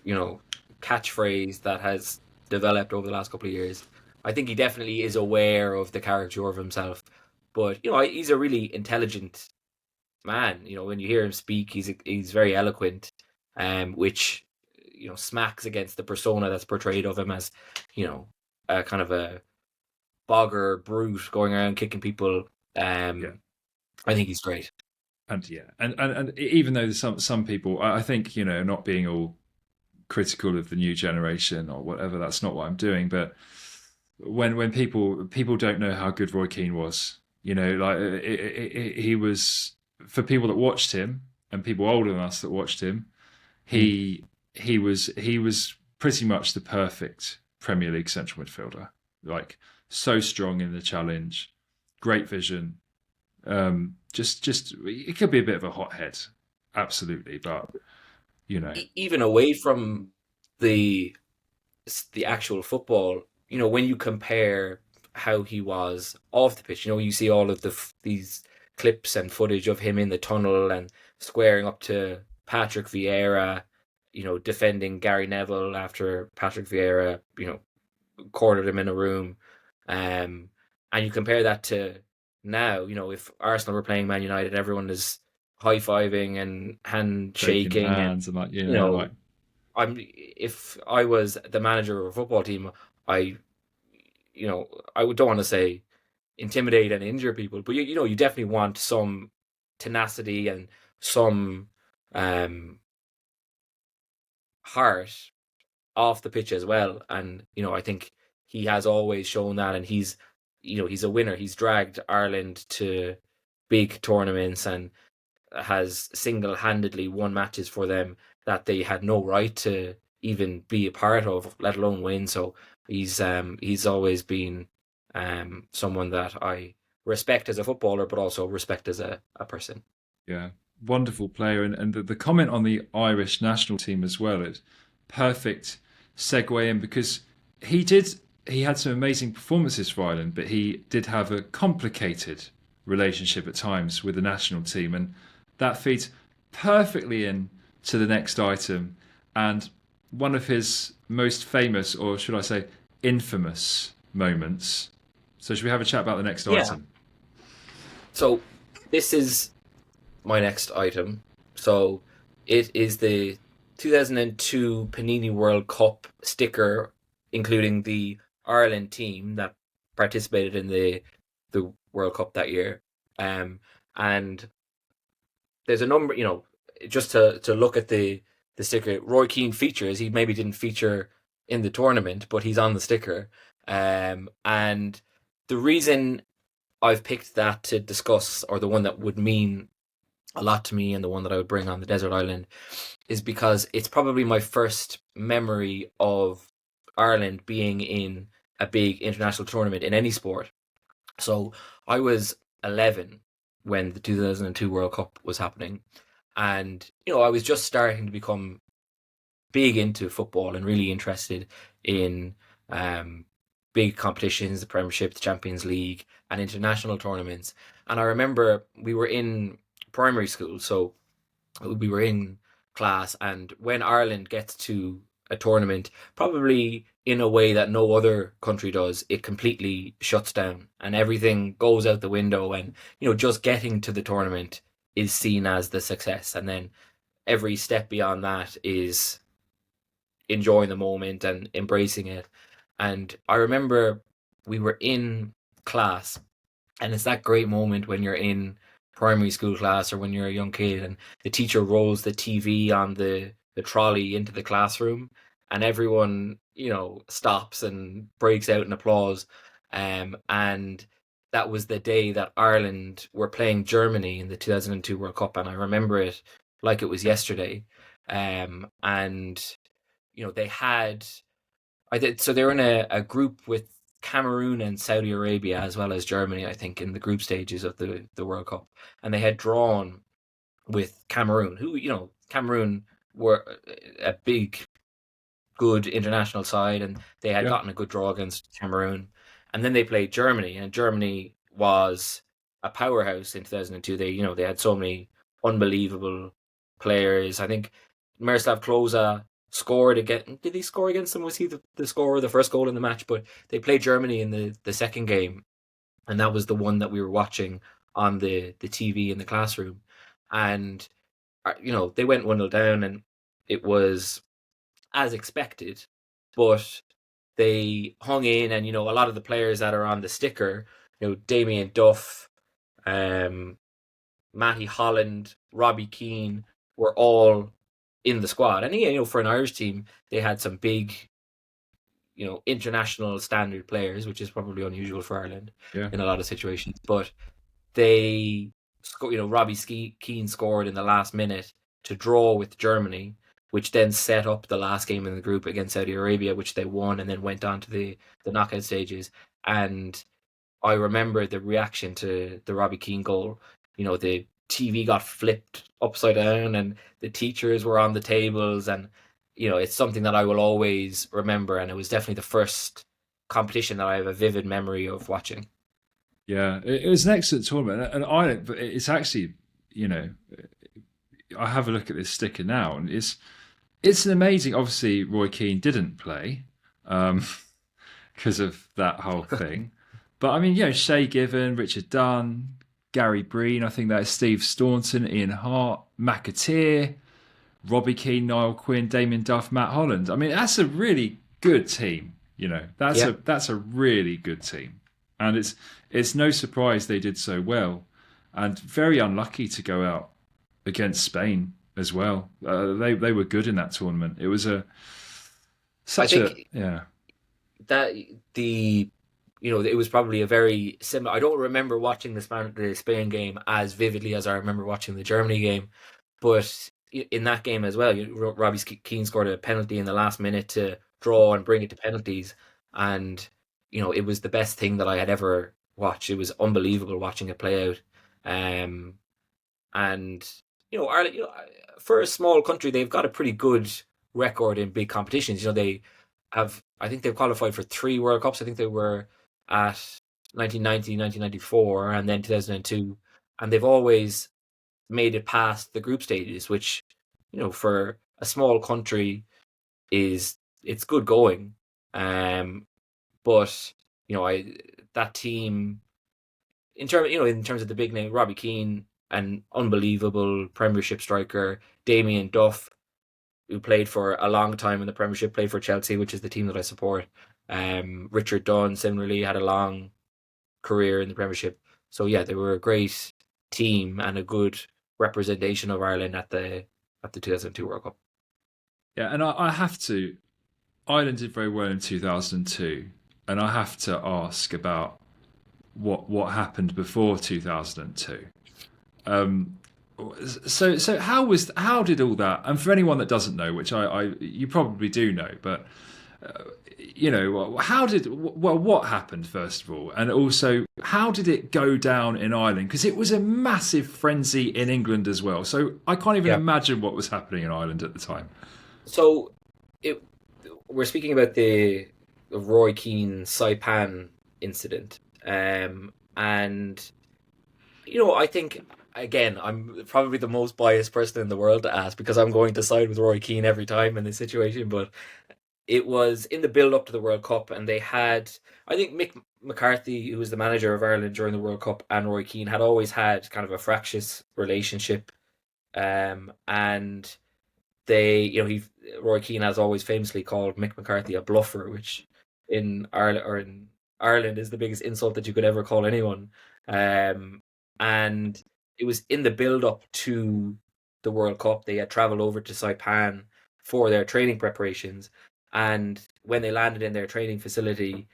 catchphrase that has developed over the last couple of years. I think he definitely is aware of the caricature of himself. But, he's a really intelligent man. When you hear him speak, he's very eloquent. Which smacks against the persona that's portrayed of him as a kind of a bogger brute going around kicking people. I think he's great. And and even though there's some people, I think not being all critical of the new generation or whatever, that's not what I'm doing. But when people don't know how good Roy Keane was, he was, for people that watched him and people older than us that watched him. He was pretty much the perfect Premier League central midfielder. Like, so strong in the challenge, great vision. Just it could be a bit of a hothead, absolutely. But even away from the actual football, when you compare how he was off the pitch, you see all of these clips and footage of him in the tunnel and squaring up to Patrick Vieira, defending Gary Neville after Patrick Vieira, cornered him in a room. And you compare that to now, if Arsenal were playing Man United, everyone is high-fiving and handshaking. Hands and if I was the manager of a football team, I don't want to say intimidate and injure people, but you definitely want some tenacity and some heart off the pitch as well. And I think he has always shown that, and he's a winner. He's dragged Ireland to big tournaments and has single-handedly won matches for them that they had no right to even be a part of, let alone win. So he's always been someone that I respect as a footballer, but also respect as a person. Yeah, wonderful player. And the comment on the Irish national team as well is perfect segue in, because he had some amazing performances for Ireland, but he did have a complicated relationship at times with the national team, and that feeds perfectly in to the next item, and one of his most famous, or should I say, infamous moments. So, should we have a chat about the next Yeah. item? So this is my next item. So it is the 2002 Panini World Cup sticker, including the Ireland team that participated in the World Cup that year. And there's a number, just to look at the sticker. Roy Keane features. He maybe didn't feature in the tournament, but he's on the sticker. And the reason I've picked that to discuss, or the one that would mean a lot to me, and the one that I would bring on the desert island, is because it's probably my first memory of Ireland being in a big international tournament in any sport. So I was 11 when the 2002 World Cup was happening, and I was just starting to become big into football and really interested in big competitions, the Premiership, the Champions League, and international tournaments. And I remember we were in primary school, so we were in class, and when Ireland gets to a tournament, probably in a way that no other country does, it completely shuts down and everything goes out the window. And just getting to the tournament is seen as the success, and then every step beyond that is enjoying the moment and embracing it. And I remember we were in class, and it's that great moment when you're in primary school class, or when you're a young kid, and the teacher rolls the TV on the trolley into the classroom, and everyone, stops and breaks out in applause. And that was the day that Ireland were playing Germany in the 2002 World Cup, and I remember it like it was yesterday. And they had, so they were in a group with Cameroon and Saudi Arabia, as well as Germany, I think, in the group stages of the World Cup. And they had drawn with Cameroon, who, Cameroon were a big, good international side, and they had Yeah. gotten a good draw against Cameroon. And then they played Germany, and Germany was a powerhouse in 2002. They had so many unbelievable players. I think Miroslav Klose scored again. Did he score against them? Was he the scorer, the first goal in the match? But they played Germany in the second game, and that was the one that we were watching on the TV in the classroom. And they went 1-0 down, and it was as expected, but they hung in. And a lot of the players that are on the sticker, Damien Duff, um, Matty Holland, Robbie Keane, were all in the squad. And for an Irish team, they had some big, international standard players, which is probably unusual for Ireland Yeah. in a lot of situations. But they, Robbie Keane scored in the last minute to draw with Germany, which then set up the last game in the group against Saudi Arabia, which they won, and then went on to the knockout stages. And I remember the reaction to the Robbie Keane goal. The TV got flipped upside down, and the teachers were on the tables, and it's something that I will always remember. And it was definitely the first competition that I have a vivid memory of watching. Yeah, it was an excellent tournament, and but it's actually, I have a look at this sticker now, and it's an amazing. Obviously, Roy Keane didn't play because of that whole thing, but I mean, Shay Given, Richard Dunn, Gary Breen, I think that is Steve Staunton, Ian Hart, McAteer, Robbie Keane, Niall Quinn, Damien Duff, Matt Holland. I mean, that's a really good team. That's Yeah. that's a really good team, and it's no surprise they did so well, and very unlucky to go out against Spain as well. They were good in that tournament. It was I such a think yeah. that it was probably a very similar. I don't remember watching the Spain game as vividly as I remember watching the Germany game, but in that game as well, Robbie Keane scored a penalty in the last minute to draw and bring it to penalties, and it was the best thing that I had ever watched. It was unbelievable watching it play out. And Ireland, for a small country, they've got a pretty good record in big competitions. They have, I think they've qualified for 3 World Cups. I think they were at 1990, 1994, and then 2002, and they've always made it past the group stages, which for a small country, it's good going. But that team, in terms of the big name, Robbie Keane, an unbelievable Premiership striker, Damien Duff, who played for a long time in the Premiership, played for Chelsea, which is the team that I support. Richard Dunn similarly had a long career in the Premiership. So yeah, they were a great team and a good representation of Ireland at the 2002 World Cup. Yeah, and I have to. Ireland did very well in 2002, and I have to ask about what happened before 2002. So how did all that? And for anyone that doesn't know, which you probably do know, but what happened first of all, and also how did it go down in Ireland? Because it was a massive frenzy in England as well. So I can't even imagine what was happening in Ireland at the time. So we're speaking about the Roy Keane Saipan incident, and I think, again, I'm probably the most biased person in the world to ask, because I'm going to side with Roy Keane every time in this situation. But it was in the build up to the World Cup, and they had, I think, Mick McCarthy, who was the manager of Ireland during the World Cup, and Roy Keane had always had kind of a fractious relationship, and Roy Keane has always famously called Mick McCarthy a bluffer, which in Ireland is the biggest insult that you could ever call anyone. And it was in the build up to the World Cup. They had travelled over to Saipan for their training preparations, and when they landed in their training facility,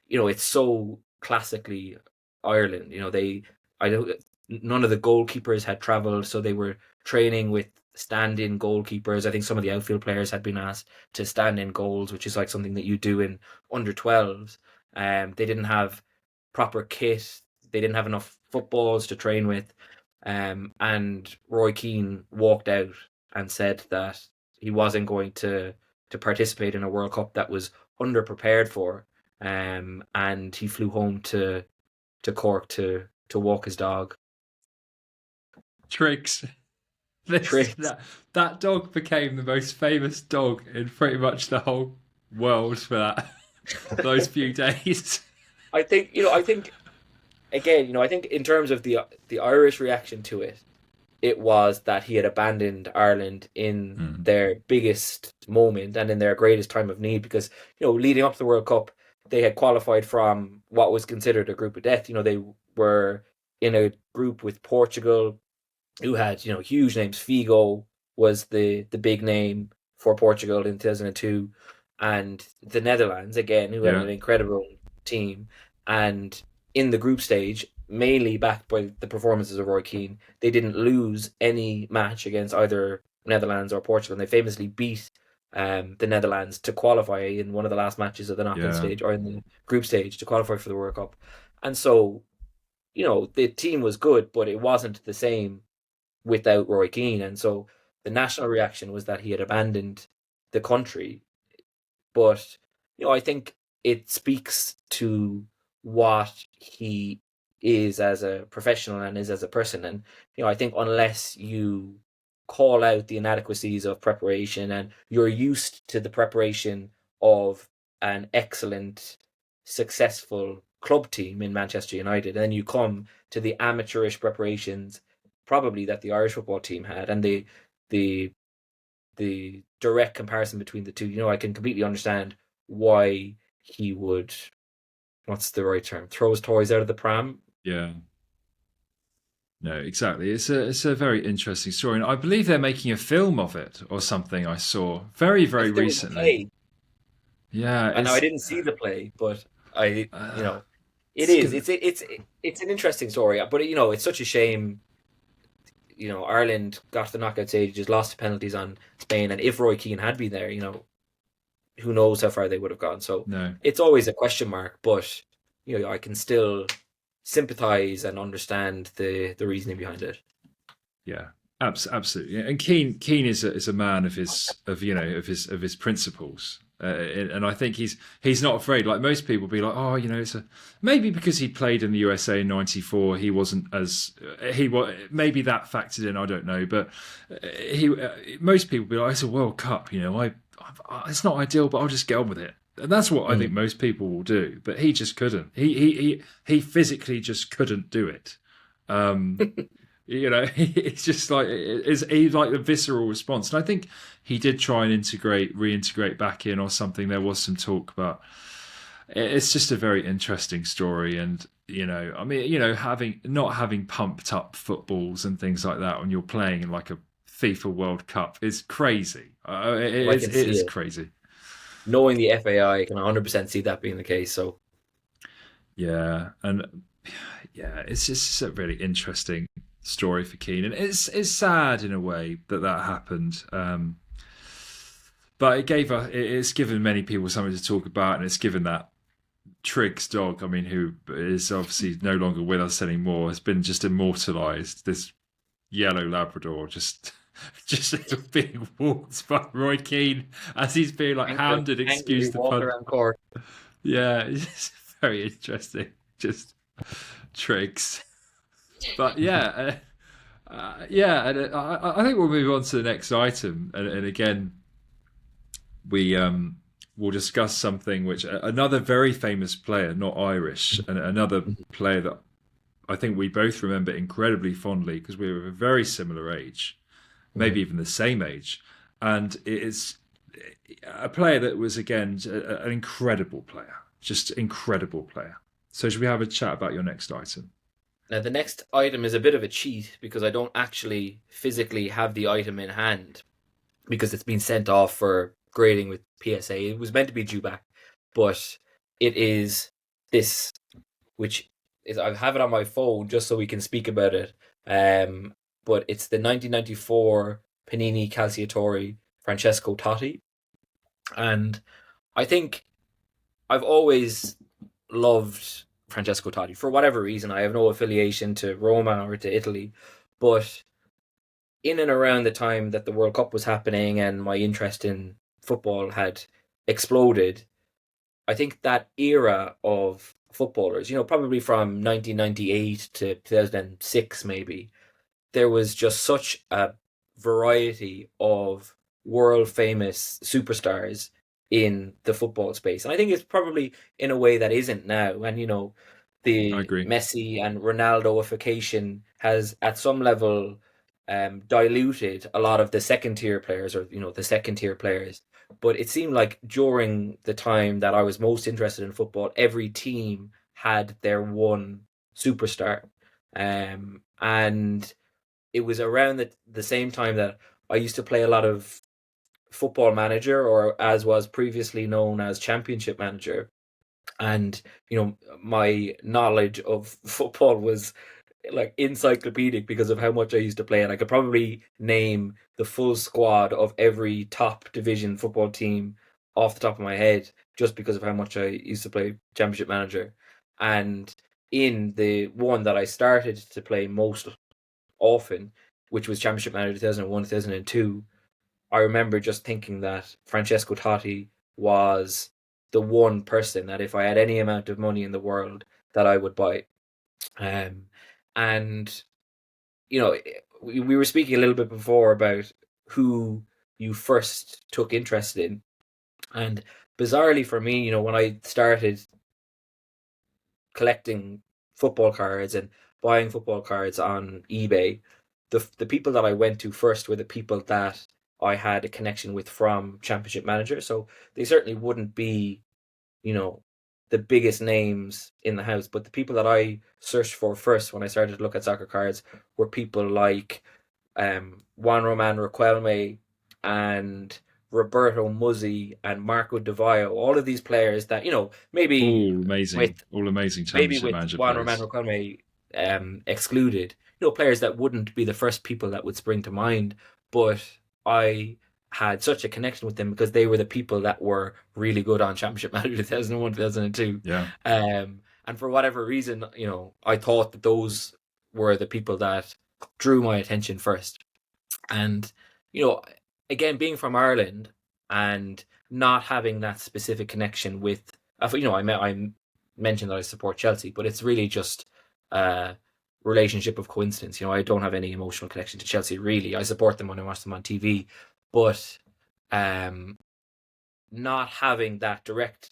it's so classically Ireland. None of the goalkeepers had travelled, so they were training with stand-in goalkeepers. I think some of the outfield players had been asked to stand in goals, which is like something that you do in under 12s. They didn't have proper kit. They didn't have enough footballs to train with. And Roy Keane walked out and said that he wasn't going to participate in a World Cup that was underprepared for. And he flew home to Cork to walk his dog. Tricks. Tricks. That dog became the most famous dog in pretty much the whole world for those few days. I think again, I think in terms of the Irish reaction to it, it was that he had abandoned Ireland in their biggest moment and in their greatest time of need, because leading up to the World Cup, they had qualified from what was considered a group of death. They were in a group with Portugal, who had huge names. Figo was the big name for Portugal in 2002, and the Netherlands again, who had an incredible team. And in the group stage, mainly backed by the performances of Roy Keane, they didn't lose any match against either Netherlands or Portugal. And they famously beat the Netherlands to qualify in one of the last matches of the knockout stage, or in the group stage, to qualify for the World Cup. And so, the team was good, but it wasn't the same without Roy Keane. And so the national reaction was that he had abandoned the country. But, I think it speaks to what he is as a professional and is as a person. And, I think unless you call out the inadequacies of preparation, and you're used to the preparation of an excellent, successful club team in Manchester United, and then you come to the amateurish preparations probably that the Irish football team had, and the direct comparison between the two, I can completely understand why he would, what's the right term, throw his toys out of the pram. Yeah. No, exactly. It's a very interesting story, and I believe they're making a film of it or something. I saw very recently. Yeah, I know I didn't see the play, but it's an interesting story. But it's such a shame. Ireland got to the knockout stage, just lost to penalties on Spain, and if Roy Keane had been there, who knows how far they would have gone. So It's always a question mark, but I can still sympathise and understand the reasoning behind it. Yeah, absolutely. And Keane is a man of his principles. And I think he's not afraid. Like most people, be like, oh, it's maybe because he played in the USA in '94, he wasn't as he was. Maybe that factored in. I don't know, but most people be like, it's a World Cup. It's not ideal, but I'll just get on with it. And that's what I think most people will do. But he just couldn't. He physically just couldn't do it. It's just like it's like a visceral response, and I think he did try and reintegrate back in or something. There was some talk, but it's just a very interesting story. And having pumped up footballs and things like that when you're playing in like a FIFA World Cup is crazy. It is crazy. Knowing the FAI, I can 100% see that being the case. So yeah, and yeah, it's just a really interesting story for Keane, and it's sad in a way that happened. But it's given many people something to talk about, and it's given that Triggs dog, who is obviously no longer with us anymore, has been just immortalised. This yellow Labrador just being walked by Roy Keane as he's being like hounded, excuse the pun. Yeah, it's very interesting. Just Triggs. But yeah, and I think we'll move on to the next item, and again, we'll discuss something which another very famous player, not Irish, and another player that I think we both remember incredibly fondly because we were of a very similar age, maybe even the same age, and it's a player that was again an incredible player, just incredible player. So should we have a chat about your next item? Now, the next item is a bit of a cheat because I don't actually physically have the item in hand because it's been sent off for grading with PSA. It was meant to be due back, but it is this, which is, I have it on my phone just so we can speak about it. But it's the 1994 Panini Calciatori Francesco Totti. And I think I've always loved Francesco Totti for whatever reason. I have no affiliation to Roma or to Italy, but in and around the time that the World Cup was happening and my interest in football had exploded, I think that era of footballers, probably from 1998 to 2006 maybe, there was just such a variety of world famous superstars in the football space. And I think it's probably in a way that isn't now. And, the Messi and Ronaldoification has at some level diluted a lot of the second tier players or, the second tier players. But it seemed like during the time that I was most interested in football, every team had their one superstar. And it was around the same time that I used to play a lot of Football Manager, or as was previously known as Championship Manager. And, my knowledge of football was like encyclopedic because of how much I used to play it. I could probably name the full squad of every top division football team off the top of my head just because of how much I used to play Championship Manager. And in the one that I started to play most often, which was Championship Manager 2001, 2002, I remember just thinking that Francesco Totti was the one person that if I had any amount of money in the world that I would buy. And, we were speaking a little bit before about who you first took interest in. And bizarrely for me, when I started collecting football cards and buying football cards on eBay, the people that I went to first were the people that I had a connection with from Championship Manager. So they certainly wouldn't be, the biggest names in the house. But the people that I searched for first when I started to look at soccer cards were people like Juan Roman Riquelme and Roberto Muzzi and Marco Di Vaio. All of these players that, maybe all amazing Championship Manager Juan players. Roman Riquelme excluded, players that wouldn't be the first people that would spring to mind. But I had such a connection with them because they were the people that were really good on Championship Manager 2001, 2002. Yeah. And for whatever reason, I thought that those were the people that drew my attention first. And, again, being from Ireland, and not having that specific connection with, I mentioned that I support Chelsea, but it's really just a relationship of coincidence. I don't have any emotional connection to Chelsea, really. I support them when I watch them on TV, but not having that direct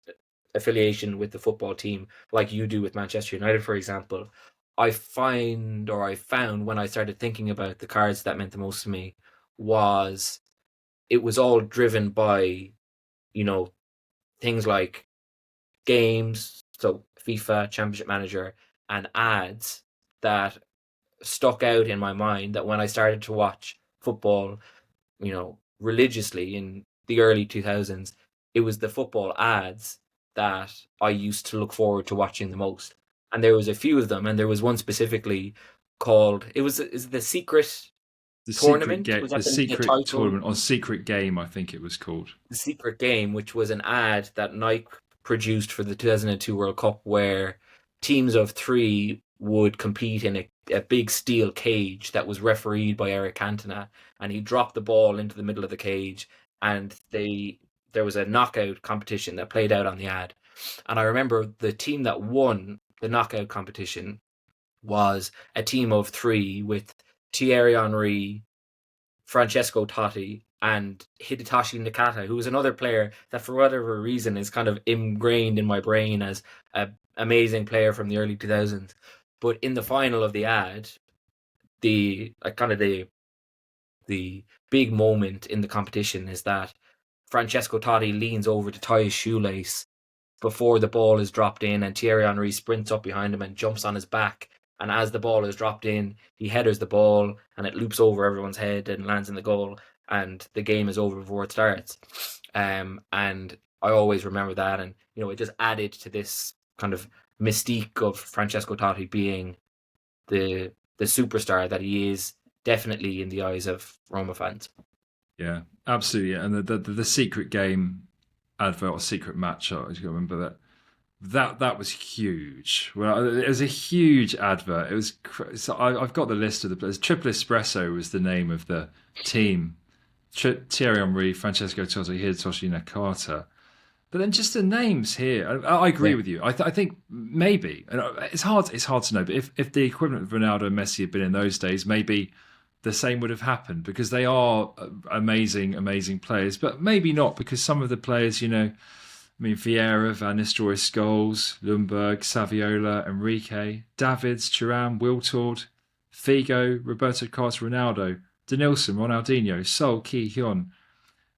affiliation with the football team like you do with Manchester United, for example, I found when I started thinking about the cards that meant the most to me was it was all driven by, things like games, so FIFA, Championship Manager, and ads that stuck out in my mind, that when I started to watch football, religiously in the early 2000s, it was the football ads that I used to look forward to watching the most. And there was a few of them, and there was one specifically called, is the Secret The Tournament? secret Was the that the secret title? tournament, or secret game, I think it was called. The Secret Game, which was an ad that Nike produced for the 2002 World Cup, where teams of 3 would compete in a big steel cage that was refereed by Eric Cantona, and he dropped the ball into the middle of the cage, and there was a knockout competition that played out on the ad. And I remember the team that won the knockout competition was a team of 3 with Thierry Henry, Francesco Totti, and Hidetoshi Nakata, who was another player that for whatever reason is kind of ingrained in my brain as an amazing player from the early 2000s. But in the final of the ad, the big moment in the competition is that Francesco Totti leans over to tie his shoelace before the ball is dropped in, and Thierry Henry sprints up behind him and jumps on his back. And as the ball is dropped in, he headers the ball, and it loops over everyone's head and lands in the goal, and the game is over before it starts. And I always remember that, and it just added to this kind of mystique of Francesco Totti being the superstar that he is, definitely in the eyes of Roma fans. Yeah, absolutely. And the secret game advert, or secret match, I remember that was huge. Well, it was a huge advert. It was. So I've got the list of the players. Triple Espresso was the name of the team. Thierry Henry, Francesco Totti, Hidetoshi Nakata. But then just the names here, I agree with you. I think maybe, and it's hard to know. But if the equivalent of Ronaldo and Messi had been in those days, maybe the same would have happened, because they are amazing players. But maybe not, because some of the players, Vieira, Van Nistelrooy, Scholes, Lundberg, Saviola, Enrique, Davids, Thuram, Wiltord, Figo, Roberto Carlos, Ronaldo, Denilson, Ronaldinho, Sol, Ki Hyun,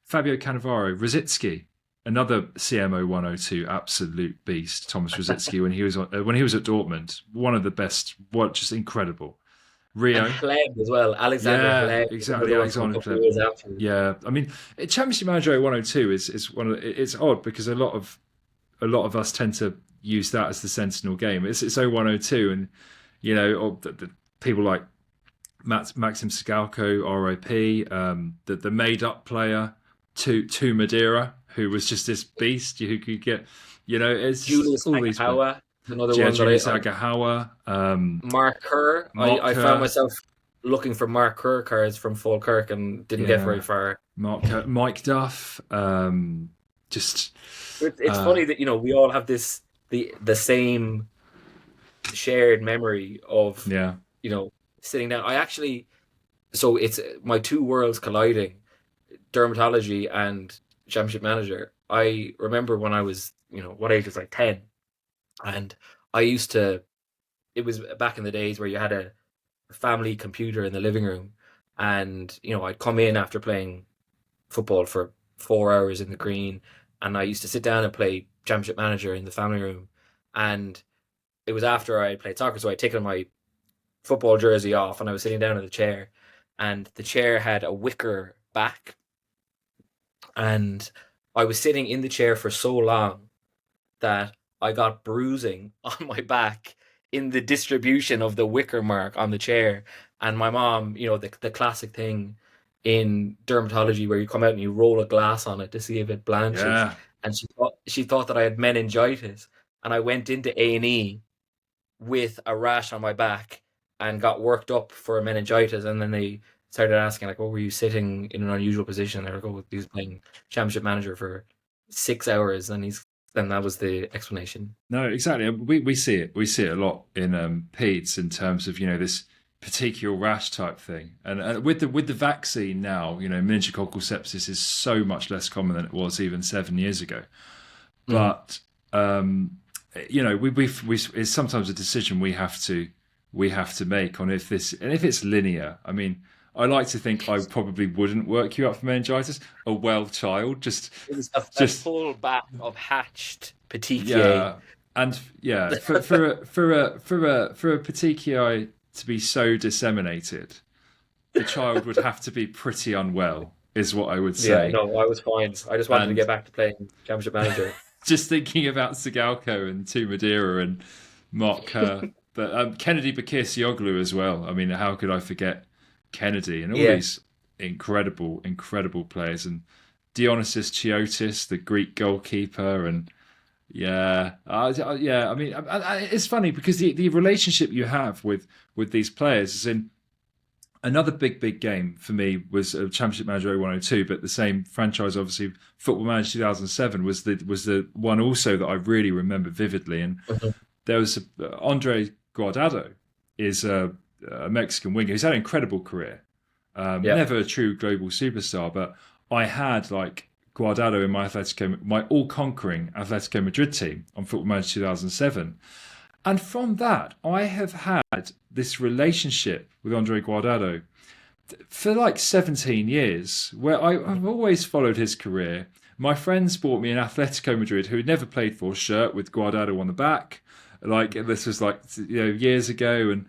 Fabio Cannavaro, Rositzky, another CMO 102 absolute beast, Thomas Rositzky, when he was at Dortmund, one of the best, just incredible. Rio. And Hleb as well, Alexander Hleb. Exactly, Alexander Hleb. Yeah, I mean, Championship Manager 102 is one of it's odd, because a lot of us tend to use that as the sentinel game. It's 0102, and the people like Maxim Sigalko, ROP, the made up player to Madeira, who was just this beast who could get, it's Julius all these. Another one Julius Agahawa, Mark Kerr. I found myself looking for Mark Kerr cards from Falkirk and didn't get very far. Mike Duff. It's funny that we all have the same shared memory of sitting down. So it's my two worlds colliding, dermatology and Championship Manager. I remember when I was what age was I, 10. And I used to, it was back in the days where you had a family computer in the living room, and I'd come in after playing football for 4 hours in the green, and I used to sit down and play Championship Manager in the family room. And it was after I played soccer, so I'd taken my football jersey off, and I was sitting down in the chair, and the chair had a wicker back, and I was sitting in the chair for so long that I got bruising on my back in the distribution of the wicker mark on the chair. And my mom, the classic thing in dermatology where you come out and you roll a glass on it to see if it blanches. Yeah. And she thought that I had meningitis. And I went into A&E with a rash on my back and got worked up for meningitis. And then they started asking like, "Oh, were you sitting in an unusual position?" And I go, "He was playing Championship Manager for 6 hours," and that was the explanation. No, exactly. We see it. We see it a lot in peds in terms of this particular rash type thing, and with the vaccine now, meningococcal sepsis is so much less common than it was even 7 years ago. But it's sometimes a decision we have to make on if it's linear. I mean, I like to think I probably wouldn't work you up for meningitis. A well child, just It was a full bath of hatched petechiae. yeah, and for a petechiae to be so disseminated, the child would have to be pretty unwell, is what I would say. Yeah, no, I was fine. I just wanted to get back to playing Championship Manager. Just thinking about Sigalko and Tu Madeira and Mark Kerr, but Kennedy Bakircioglu as well. I mean, how could I forget Kennedy and all these incredible players, and Dionysius Chiotis, the Greek goalkeeper, and I mean, it's funny because the relationship you have with these players is in. Another big game for me was Championship Manager 0102, but the same franchise, obviously, Football Manager 2007 was the one also that I really remember vividly. And there was Andre Guardado, is a Mexican winger who's had an incredible career. Never a true global superstar, but I had like Guardado in my all-conquering Atletico Madrid team on Football Manager 2007. And from that, I have had this relationship with Andre Guardado for like 17 years, where I've always followed his career. My friends bought me an Atletico Madrid, who had never played for, shirt with Guardado on the back. Like, this was like years ago. And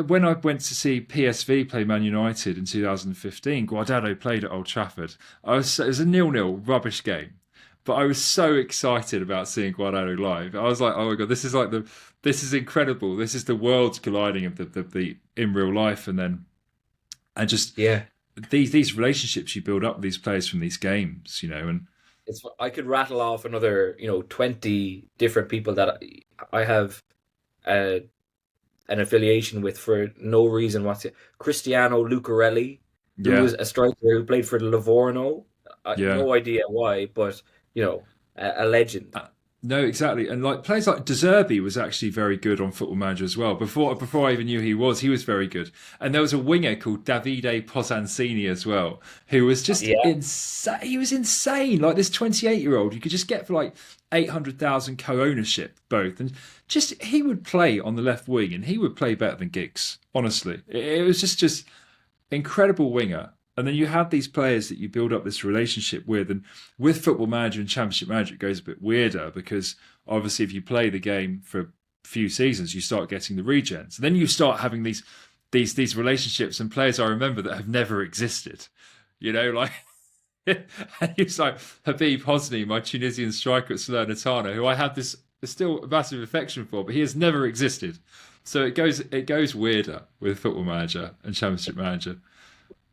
when I went to see PSV play Man United in 2015, Guardado played at Old Trafford. It was a 0-0 rubbish game. But I was so excited about seeing Guardado live. I was like, "Oh my god, this is incredible. This is the worlds colliding of the in real life." And these relationships you build up with these players from these games, and I could rattle off another 20 different people that I have an affiliation with for no reason whatsoever. Cristiano Lucarelli, who was a striker who played for Livorno. No idea why, but a legend. No, exactly. And like players like De Zerbi was actually very good on Football Manager as well. Before I even knew he was very good. And there was a winger called Davide Posansini as well, who was just insane. He was insane. Like this 28-year-old, you could just get for like 800,000 co-ownership both. And just he would play on the left wing, and he would play better than Giggs. Honestly, it was just incredible winger. And then you have these players that you build up this relationship with. And with Football Manager and Championship Manager, it goes a bit weirder because obviously if you play the game for a few seasons, you start getting the regens. And then you start having these relationships and players I remember that have never existed. Like and it's like Habib Hosni, my Tunisian striker at Salernitana, who I have this still a massive affection for, but he has never existed. So it goes weirder with Football Manager and Championship Manager.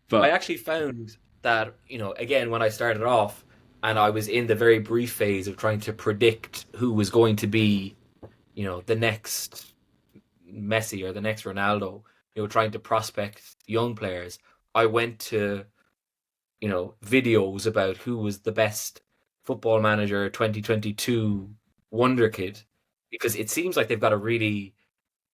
But I actually found that, again, when I started off and I was in the very brief phase of trying to predict who was going to be, the next Messi or the next Ronaldo, trying to prospect young players, I went to, videos about who was the best Football Manager 2022 wonder kid, because it seems like they've got a really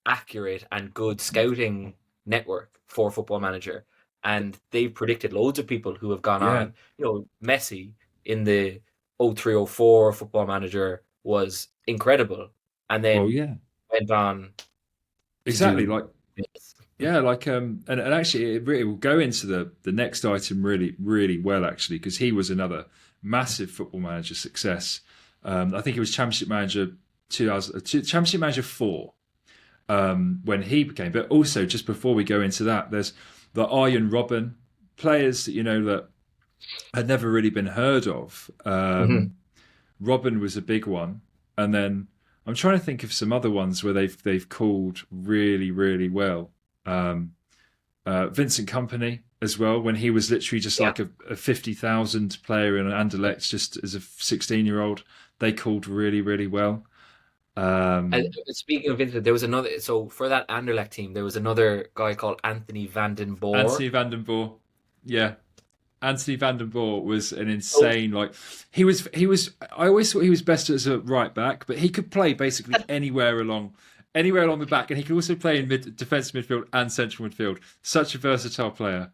accurate and good scouting network for Football Manager. And they've predicted loads of people who have gone on. Messi in the 03-04 Football Manager was incredible. And then went on. Exactly. And actually it really will go into the next item really, really well, actually, because he was another massive Football Manager success. I think it was Championship Manager 4 when he became. But also, just before we go into that, there's the Arjen Robben, players that that had never really been heard of. Robben was a big one, and then I'm trying to think of some other ones where they've called really, really well. Vincent Kompany as well, when he was literally just like a 50,000 player in Anderlecht, just as a 16-year-old, they called really, really well. Speaking of vintage, there was another. So for that Anderlecht team, there was another guy called Anthony van den Boer. Anthony van den Boer. Yeah, Anthony van den Boer was an So insane. Like he was. I always thought he was best as a right back, but he could play basically anywhere along the back, and he could also play in defensive midfield and central midfield. Such a versatile player.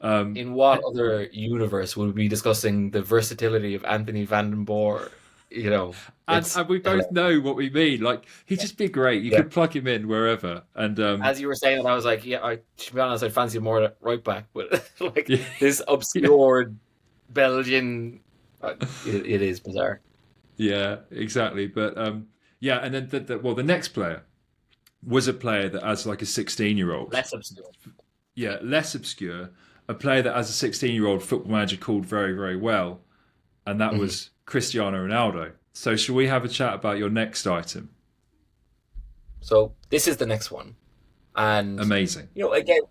in what other universe would we be discussing the versatility of Anthony van den Boer? You know, And, it's and we both know what we mean. Like he'd just be great. You yeah. could plug him in wherever. And As you were saying that, I was like, yeah, to be honest, I'd fancy more at right back, but like yeah, this yeah, obscure Belgian, it is bizarre. yeah, exactly. But yeah, and then the next player was a player that as like a 16-year-old, Less obscure. yeah, less obscure, a player that as a 16-year-old football manager called very, very well, and that Mhm. was Cristiano Ronaldo. So shall we have a chat about your next item? So this is the next one, and Amazing. again,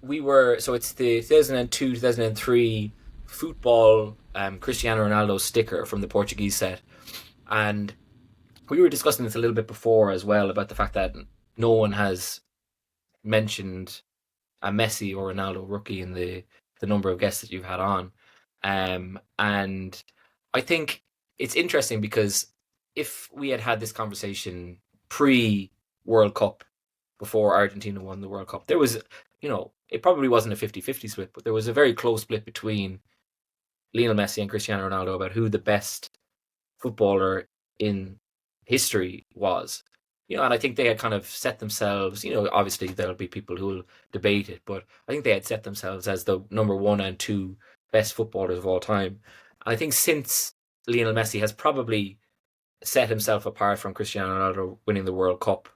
it's the 2002 2003 football Cristiano Ronaldo sticker from the Portuguese set, and we were discussing this a little bit before as well about the fact that no one has mentioned a Messi or Ronaldo rookie in the number of guests that you've had on. And I think it's interesting because if we had had this conversation pre World Cup, before Argentina won the World Cup, there was, it probably wasn't a 50-50 split, but there was a very close split between Lionel Messi and Cristiano Ronaldo about who the best footballer in history was. And I think they had kind of set themselves, obviously there'll be people who will debate it, but I think they had set themselves as the number one and two best footballers of all time. And I think since Lionel Messi has probably set himself apart from Cristiano Ronaldo winning the World Cup,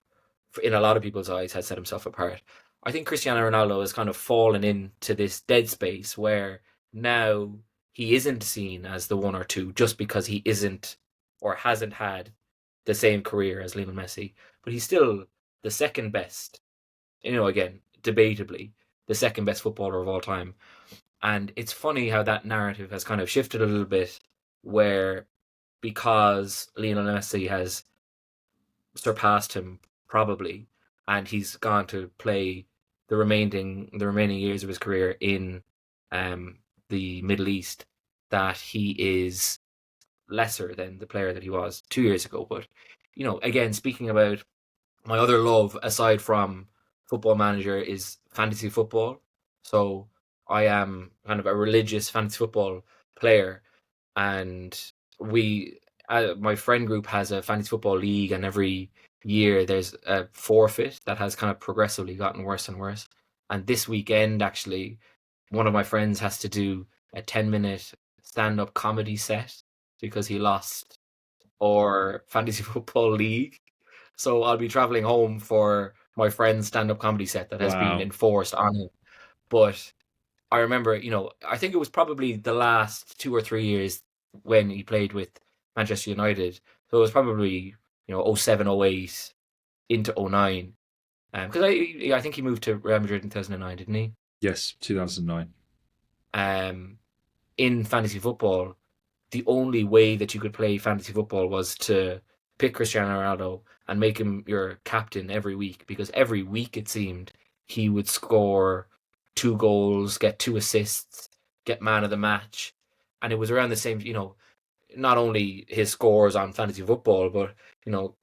in a lot of people's eyes, has set himself apart. I think Cristiano Ronaldo has kind of fallen into this dead space where now he isn't seen as the one or two just because he isn't or hasn't had the same career as Lionel Messi, but he's still the second best, again, debatably, the second best footballer of all time. And it's funny how that narrative has kind of shifted a little bit, where because Lionel Messi has surpassed him probably, and he's gone to play the remaining years of his career in the Middle East, that he is lesser than the player that he was 2 years ago. But again, speaking about my other love aside from Football Manager is fantasy football. So I am kind of a religious fantasy football player, and my friend group has a fantasy football league, and every year there's a forfeit that has kind of progressively gotten worse and worse. And this weekend, actually, one of my friends has to do a 10-minute stand-up comedy set because he lost our fantasy football league. So I'll be traveling home for my friend's stand-up comedy set that has been Wow. enforced on him. But I remember, I think it was probably the last 2 or 3 years when he played with Manchester United. So it was probably, 07, 08 into 09. Because I think he moved to Real Madrid in 2009, didn't he? Yes, 2009. In fantasy football, the only way that you could play fantasy football was to pick Cristiano Ronaldo and make him your captain every week, because every week it seemed he would score 2 goals, get 2 assists, get man of the match. And it was around the same, not only his scores on fantasy football, but,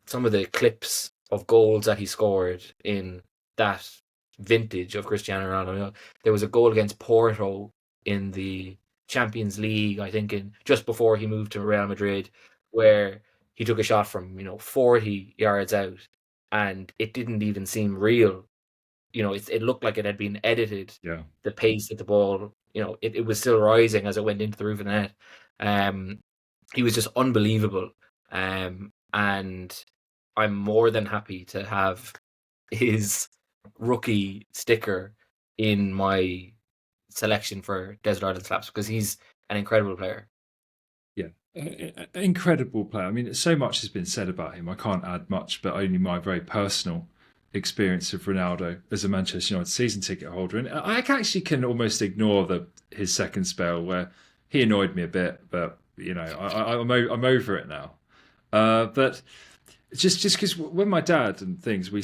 some of the clips of goals that he scored in that vintage of Cristiano Ronaldo. There was a goal against Porto in the Champions League, I think, in just before he moved to Real Madrid, where he took a shot from 40 yards out, and it didn't even seem real. It looked like it had been edited. Yeah. The pace that the ball, it was still rising as it went into the roof of the net. He was just unbelievable, and I'm more than happy to have his rookie sticker in my selection for Desert Island Slabs because he's an incredible player. Yeah, incredible player. I mean, so much has been said about him. I can't add much, but only my very personal experience of Ronaldo as a Manchester United season ticket holder. And I actually can almost ignore his second spell where he annoyed me a bit, but I'm over it now. But just because when my dad and things, we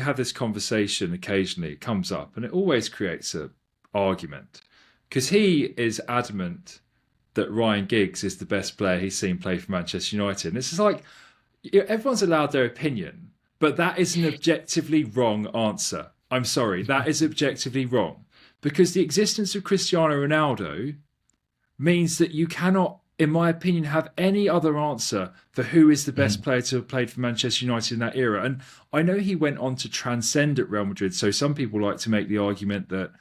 have this conversation occasionally. It comes up, and it always creates a argument because he is adamant that Ryan Giggs is the best player he's seen play for Manchester United. And it's just like, everyone's allowed their opinion, but that is an objectively wrong answer. I'm sorry, that is objectively wrong because the existence of Cristiano Ronaldo means that you cannot, in my opinion, have any other answer for who is the best player to have played for Manchester United in that era. And I know he went on to transcend at Real Madrid. So some people like to make the argument that,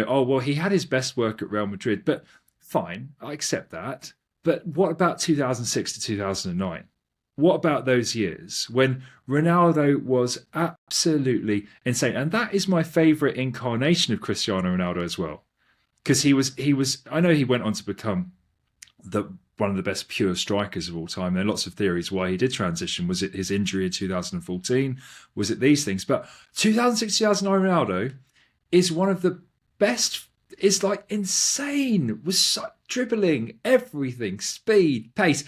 oh, well, he had his best work at Real Madrid, but fine, I accept that. But what about 2006 to 2009? What about those years when Ronaldo was absolutely insane? And that is my favourite incarnation of Cristiano Ronaldo as well. Because he was. I know he went on to become one of the best pure strikers of all time. There are lots of theories why he did transition. Was it his injury in 2014? Was it these things? But 2006, 2009 Ronaldo is one of the best. It's like insane. Was dribbling, everything, speed, pace.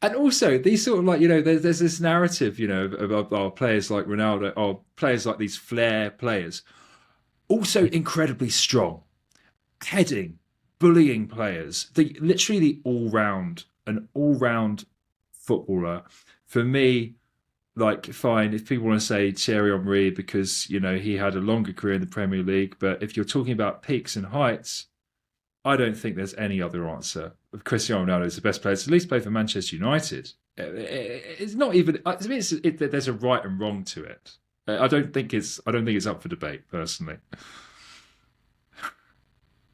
And also these sort of like, there's this narrative, of players like Ronaldo or players like these flair players. Also incredibly strong, heading, bullying players. Literally the an all-round footballer. For me, like, fine, if people want to say Thierry Henry because, he had a longer career in the Premier League, but if you're talking about peaks and heights, I don't think there's any other answer. Cristiano Ronaldo is the best player to at least play for Manchester United. It's not even. I mean, there's a right and wrong to it. I don't think it's up for debate personally.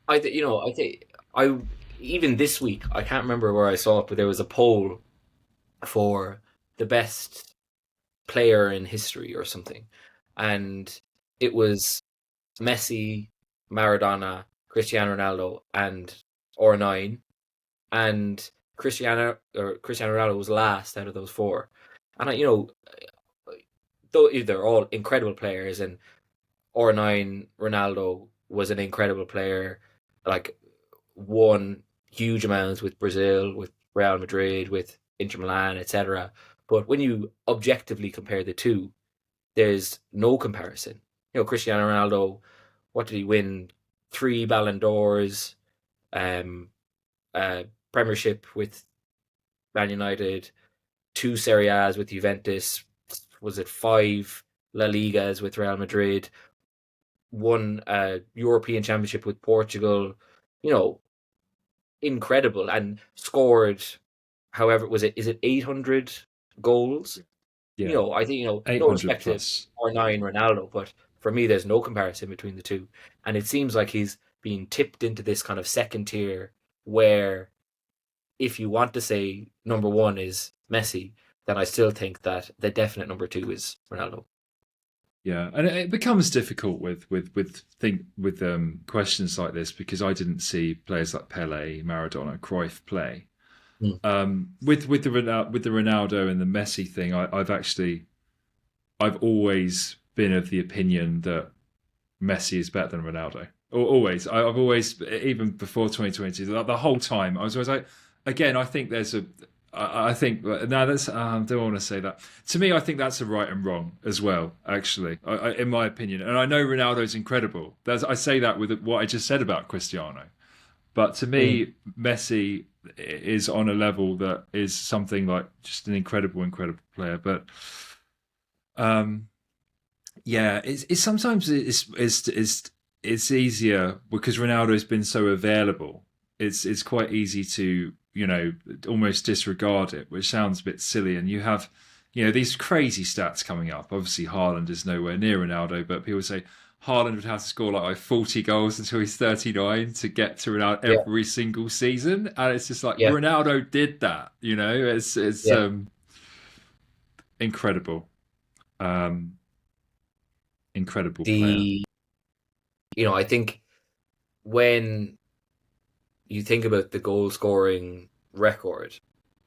I think even this week I can't remember where I saw it, but there was a poll for the best player in history or something, and it was Messi, Maradona, Cristiano Ronaldo, and R9, and Cristiano Ronaldo was last out of those four. And though they're all incredible players, and R9 Ronaldo was an incredible player, like won huge amounts with Brazil, with Real Madrid, with Inter Milan, etc. But when you objectively compare the two, there's no comparison. Cristiano Ronaldo, what did he win? 3 Ballon d'Ors, Premiership with Man United, 2 Serie A's with Juventus, was it 5 La Ligas with Real Madrid, 1 European Championship with Portugal, incredible, and scored, however, is it 800 goals? Yeah. I think, no respect to R9 Ronaldo, but for me, there's no comparison between the two. And it seems like he's being tipped into this kind of second tier where if you want to say number one is Messi, then I still think that the definite number 2 is Ronaldo. Yeah, and it becomes difficult with questions like this because I didn't see players like Pele, Maradona, Cruyff play. With the Ronaldo and the Messi thing, I've always been of the opinion that Messi is better than Ronaldo. Always, I've always, even before 2020, the whole time I was always like, again, I think there's a. I think now that's I don't want to say that. To me, I think that's a right and wrong as well. Actually, in my opinion, and I know Ronaldo's incredible. I say that with what I just said about Cristiano, but to me, Messi is on a level that is something like just an incredible player. But yeah, it's sometimes it's easier because Ronaldo's been so available. It's quite easy to almost disregard it, which sounds a bit silly. And you have these crazy stats coming up. Obviously, Haaland is nowhere near Ronaldo, but people say Haaland would have to score like 40 goals until he's 39 to get to Ronaldo every single season, and it's just like Ronaldo did that. It's incredible, incredible player. I think when you think about the goal scoring record,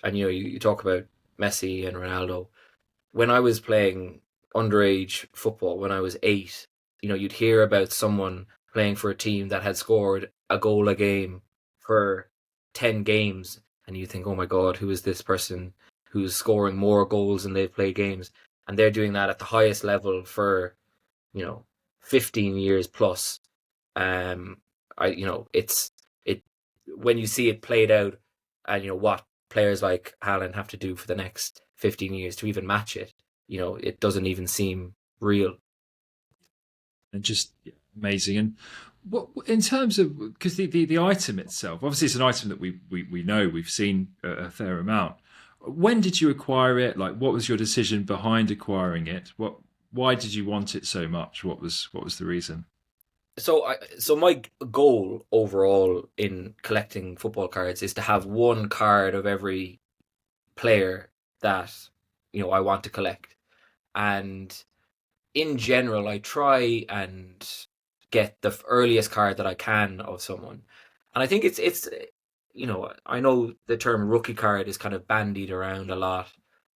and you talk about Messi and Ronaldo. When I was playing underage football, when I was 8, you'd hear about someone playing for a team that had scored a goal a game for 10 games, and you think, oh my God, who is this person? who's scoring more goals than they've played games, and they're doing that at the highest level for, you know, 15 years plus. Um, it's it when you see it played out, and what players like Haaland have to do for the next 15 years to even match it. It doesn't even seem real. And just amazing. And what in terms of, because the item itself, obviously it's an item that we know, we've seen a fair amount. When did you acquire it? Like, what was your decision behind acquiring it? Why did you want it so much? What was the reason? So my goal overall in collecting football cards is to have one card of every player that I want to collect. And in general, I try and get the earliest card that I can of someone. And I think it's I know the term rookie card is kind of bandied around a lot,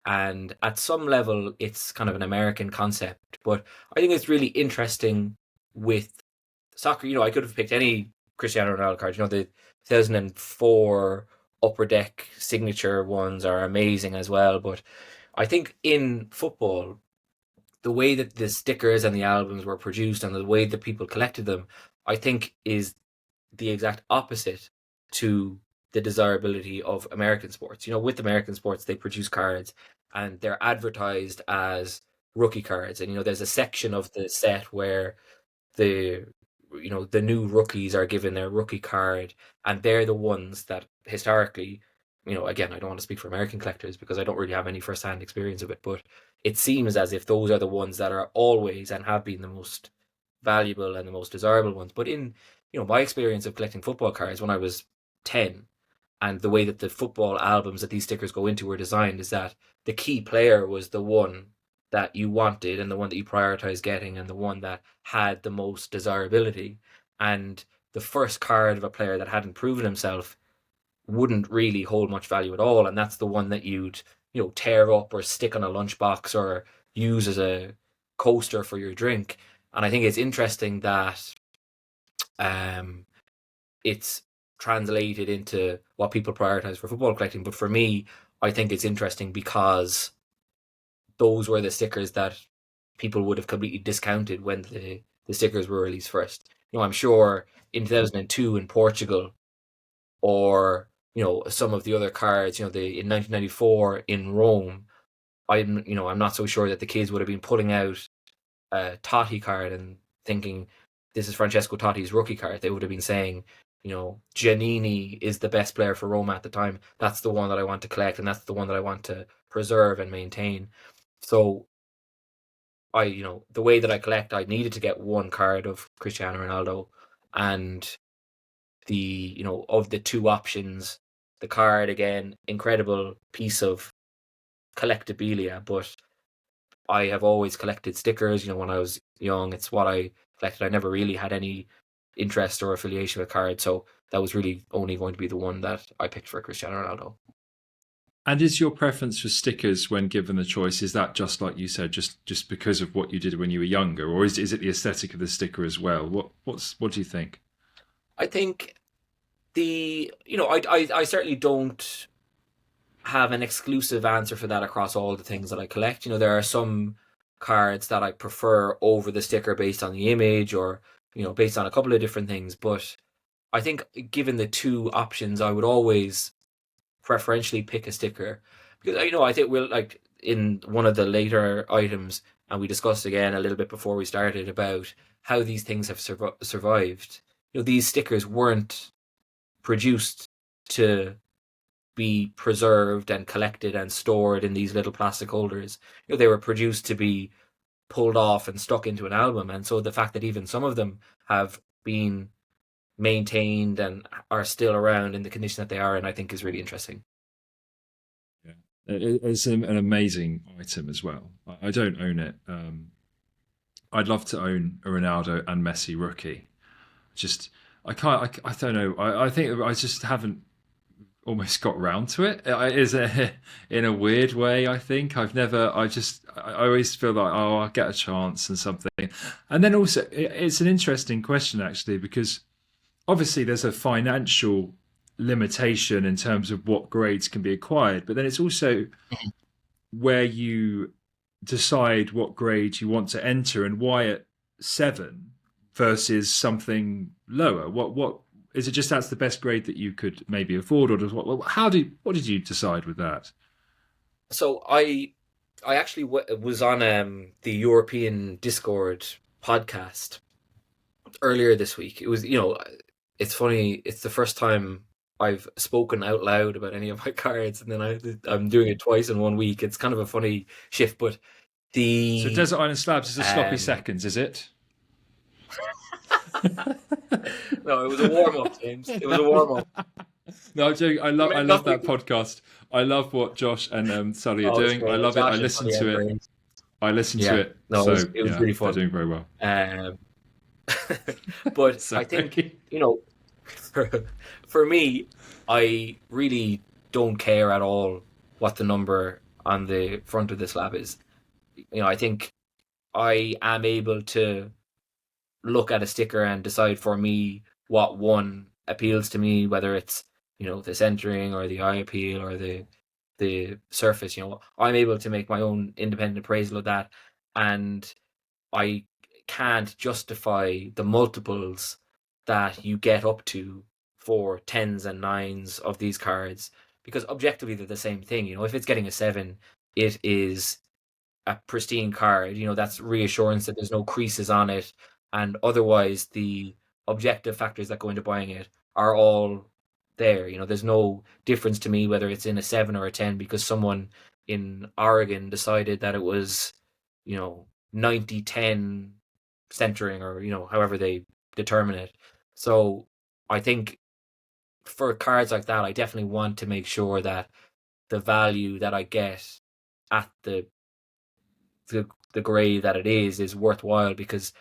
and at some level it's kind of an American concept, but I think it's really interesting with soccer. I could have picked any Cristiano Ronaldo card. The 2004 Upper Deck signature ones are amazing as well, but I think in football, the way that the stickers and the albums were produced and the way that people collected them, I think is the exact opposite to the desirability of American sports. With American sports, they produce cards and they're advertised as rookie cards. And, there's a section of the set where the the new rookies are given their rookie card, and they're the ones that historically, again, I don't want to speak for American collectors because I don't really have any first-hand experience of it, but it seems as if those are the ones that are always and have been the most valuable and the most desirable ones. But in my experience of collecting football cards when I was 10, and the way that the football albums that these stickers go into were designed, is that the key player was the one that you wanted and the one that you prioritized getting and the one that had the most desirability. And the first card of a player that hadn't proven himself wouldn't really hold much value at all. And that's the one that you'd, tear up or stick on a lunchbox or use as a coaster for your drink. And I think it's interesting that it's translated into what people prioritize for football collecting. But for me, I think it's interesting because those were the stickers that people would have completely discounted when the stickers were released first. I'm sure in 2002 in Portugal, or some of the other cards, in 1994 in Rome, I'm not so sure that the kids would have been pulling out a Totti card and thinking this is Francesco Totti's rookie card. They would have been saying, Giannini is the best player for Roma at the time. That's the one that I want to collect, and that's the one that I want to preserve and maintain. So the way that I collect, I needed to get one card of Cristiano Ronaldo, and of the two options, the card, again, incredible piece of collectabilia, but I have always collected stickers. When I was young, it's what I collected. I never really had any interest or affiliation with cards, so that was really only going to be the one that I picked for Cristiano Ronaldo. And is your preference for stickers when given the choice, is that just like you said, just because of what you did when you were younger, or is it the aesthetic of the sticker as well? What do you think? I think I certainly don't have an exclusive answer for that across all the things that I collect. There are some cards that I prefer over the sticker based on the image, or based on a couple of different things. But I think given the two options, I would always preferentially pick a sticker, because I think we'll, like, in one of the later items, and we discussed again a little bit before we started about how these things have survived. These stickers weren't produced to be preserved and collected and stored in these little plastic holders. They were produced to be pulled off and stuck into an album. And so the fact that even some of them have been maintained and are still around in the condition that they are in, I think is really interesting. Yeah, it's an amazing item as well. I don't own it. I'd love to own a Ronaldo and Messi rookie. Just I can't. I don't know. I think I just haven't almost got round to it. It is in a weird way. I think I've never. I always feel like, oh, I'll get a chance and something. And then also, it's an interesting question actually, because obviously there's a financial limitation in terms of what grades can be acquired, but then it's also where you decide what grade you want to enter and why at 7 versus something lower. What is it? Just that's the best grade that you could maybe afford, or does what did you decide with that? So I actually was on the European Discord podcast earlier this week. It was, it's funny. It's the first time I've spoken out loud about any of my cards, and then I'm doing it twice in 1 week. It's kind of a funny shift, but So Desert Island Slabs is a sloppy seconds, is it? No, it was a warm up, James. It was a warm up. No, I'm joking. I love that podcast. I love what Josh and Sully are doing. I love it. I listen to it. I listen to it. No, so it was really fun. They're doing very well. But I think, for me, I really don't care at all what the number on the front of the slab is. I think I am able to look at a sticker and decide for me what one appeals to me, whether it's, the centering or the eye appeal or the surface. I'm able to make my own independent appraisal of that, and I can't justify the multiples that you get up to for 10s and 9s of these cards, because objectively they're the same thing. If it's getting a 7, it is a pristine card. That's reassurance that there's no creases on it, and otherwise the objective factors that go into buying it are all there. There's no difference to me whether it's in a 7 or a 10 because someone in Oregon decided that it was 90-10 centering, or however they determine it. So I think for cards like that, I definitely want to make sure that the value that I get at the grade that it is worthwhile, because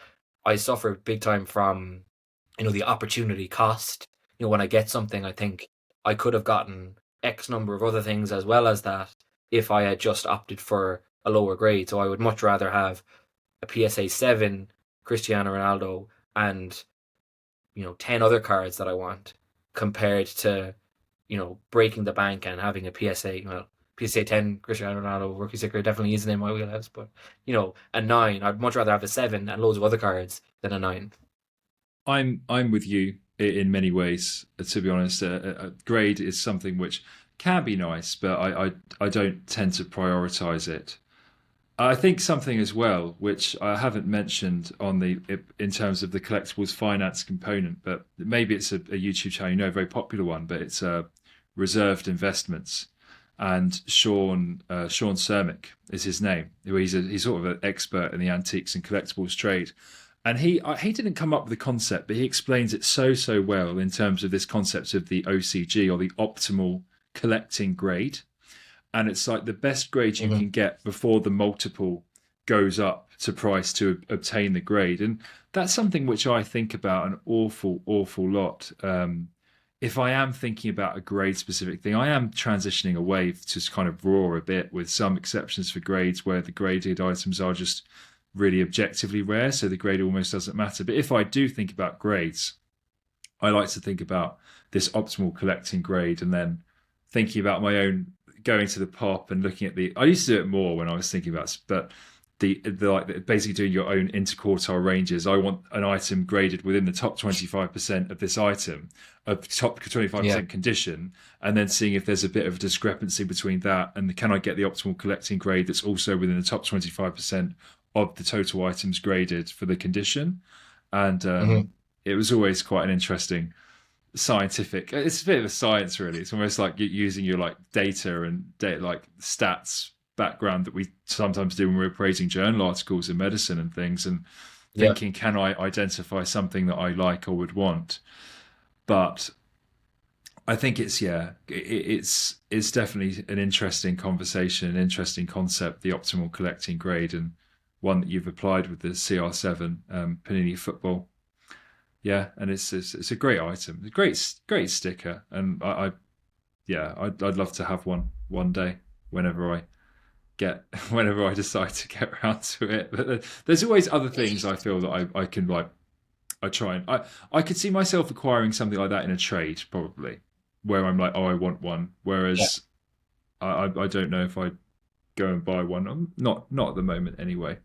I suffer big time from the opportunity cost. When I get something, I think I could have gotten X number of other things as well as that if I had just opted for a lower grade. So I would much rather have a PSA 7 Cristiano Ronaldo and 10 other cards that I want, compared to breaking the bank and having a PSA 10 Cristiano Ronaldo rookie sticker definitely isn't in my wheelhouse, but a 9, I'd much rather have a 7 and loads of other cards than a 9. I'm with you in many ways. To be honest, a grade is something which can be nice, but I don't tend to prioritize it. I think something as well, which I haven't mentioned in terms of the collectibles finance component, but maybe it's a YouTube channel, a very popular one, but it's Reserved Investments, and Sean Cermick is his name. He's sort of an expert in the antiques and collectibles trade. And he didn't come up with the concept, but he explains it so well in terms of this concept of the OCG, or the optimal collecting grade. And it's like the best grade you can get before the multiple goes up to price to obtain the grade. And that's something which I think about an awful lot. If I am thinking about a grade specific thing, I am transitioning away to kind of raw a bit, with some exceptions for grades where the graded items are just really objectively rare, so the grade almost doesn't matter. But if I do think about grades, I like to think about this optimal collecting grade, and then thinking about my own, going to the pop and looking at I used to do it more when I was thinking about, but the basically doing your own interquartile ranges. I want an item graded within the top 25% of this item, of top 25% condition, and then seeing if there's a bit of discrepancy between that and can I get the optimal collecting grade that's also within the top 25% of the total items graded for the condition. And it was always quite an interesting scientific, it's a bit of a science really. It's almost like using your data and stats background that we sometimes do when we're appraising journal articles in medicine and things, and thinking, can I identify something that I like or would want? But I think it's definitely an interesting conversation, an interesting concept, the optimal collecting grade, and one that you've applied with the CR7 Panini Futebol. Yeah, and it's a great item, a great sticker, and I'd love to have one day whenever I decide to get around to it. But there's always other things I feel that I can I could see myself acquiring something like that in a trade, probably. where I'm like, oh, I want one. Yeah. Whereas I don't know if I go and buy one. Not at the moment anyway.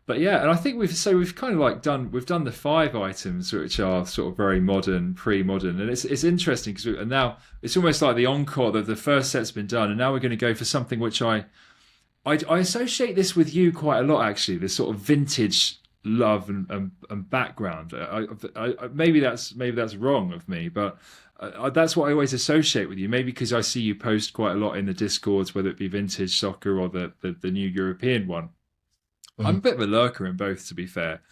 But yeah, and I think we've kind of like done the five items which are sort of very modern, pre-modern, and it's interesting because and now it's almost like the encore that the first set's been done, and now we're going to go for something which I associate this with you quite a lot actually. This sort of vintage love and background. Maybe that's wrong of me, but that's what I always associate with you. Maybe because I see you post quite a lot in the discords, whether it be vintage soccer or the new European one. I'm Mhm. a bit of a lurker in both, to be fair.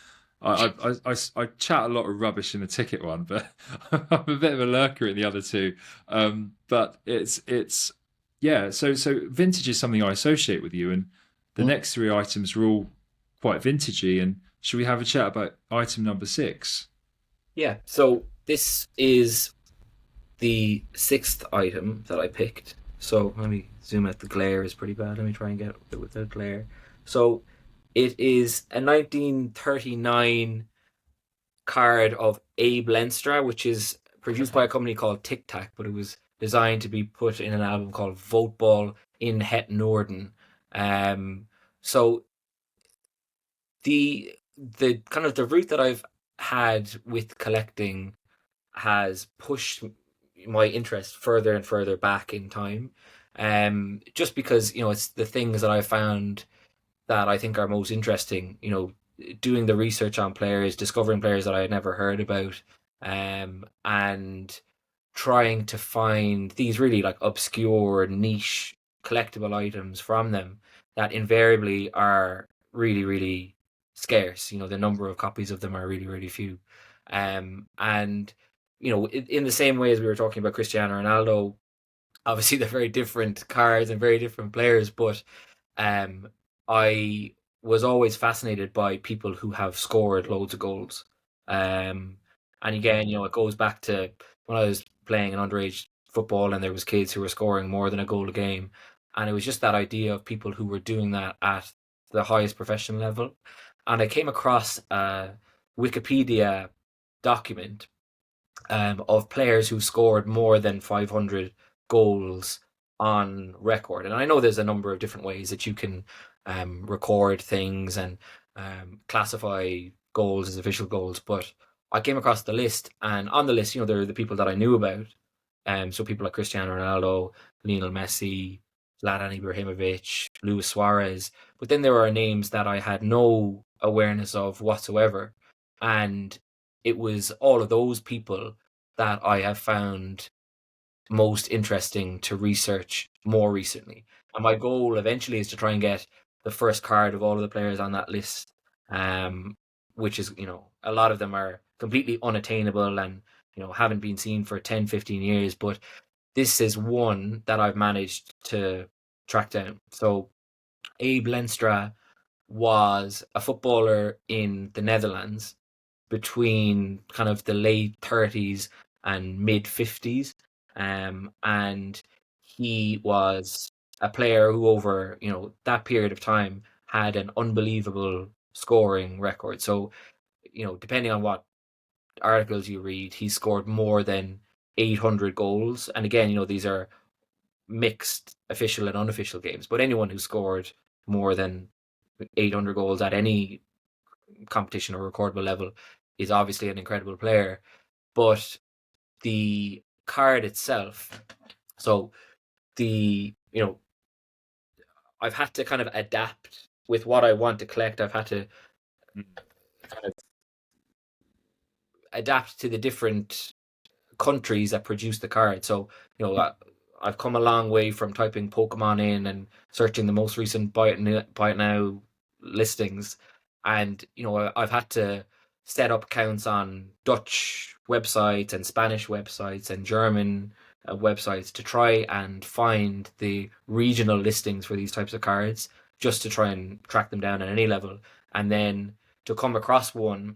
I chat a lot of rubbish in the ticket one, but I'm a bit of a lurker in the other two. But it's yeah. So vintage is something I associate with you, and the Mhm. next three items are all quite vintagey. And should we have a chat about item number six? Yeah. So this is the sixth item that I picked. So let me zoom out. The glare is pretty bad. Let me try and get it without glare. So it is a 1939 card of Abe Lenstra, which is produced by a company called Tiktak, but it was designed to be put in an album called Voetbal in Het Noorden. Um, so the kind of the route that I've had with collecting has pushed my interest further and further back in time. Just because it's the things that I found that I think are most interesting. Doing the research on players, discovering players that I had never heard about, and trying to find these really like obscure niche collectible items from them that invariably are really really scarce. The number of copies of them are really really few. And in the same way as we were talking about Cristiano Ronaldo, obviously they're very different cards and very different players, but um, I was always fascinated by people who have scored loads of goals. Um, and again, it goes back to when I was playing an underage football and there was kids who were scoring more than a goal a game. And it was just that idea of people who were doing that at the highest professional level. And I came across a Wikipedia document of players who scored more than 500 goals on record. And I know there's a number of different ways that you can record things and classify goals as official goals, but I came across the list, and on the list, there are the people that I knew about. So people like Cristiano Ronaldo, Lionel Messi, Zlatan Ibrahimovic, Luis Suarez. But then there are names that I had no awareness of whatsoever. And it was all of those people that I have found most interesting to research more recently. And my goal eventually is to try and get the first card of all of the players on that list, um, which is, a lot of them are completely unattainable and, haven't been seen for 10, 15 years. But this is one that I've managed to track down. So Abe Lenstra was a footballer in the Netherlands between kind of the late 30s and mid 50s. And he was a player who over, that period of time had an unbelievable scoring record. So, depending on what articles you read, he scored more than 800 goals. And again, these are mixed official and unofficial games, but anyone who scored more than 800 goals at any competition or recordable level is obviously an incredible player. But the card itself, so the I've had to kind of adapt with what I want to collect. I've had to kind of adapt to the different countries that produce the card. So I've come a long way from typing Pokemon in and searching the most recent buy it now listings, and I've had to set up accounts on Dutch websites and Spanish websites and German websites to try and find the regional listings for these types of cards, just to try and track them down at any level, and then to come across one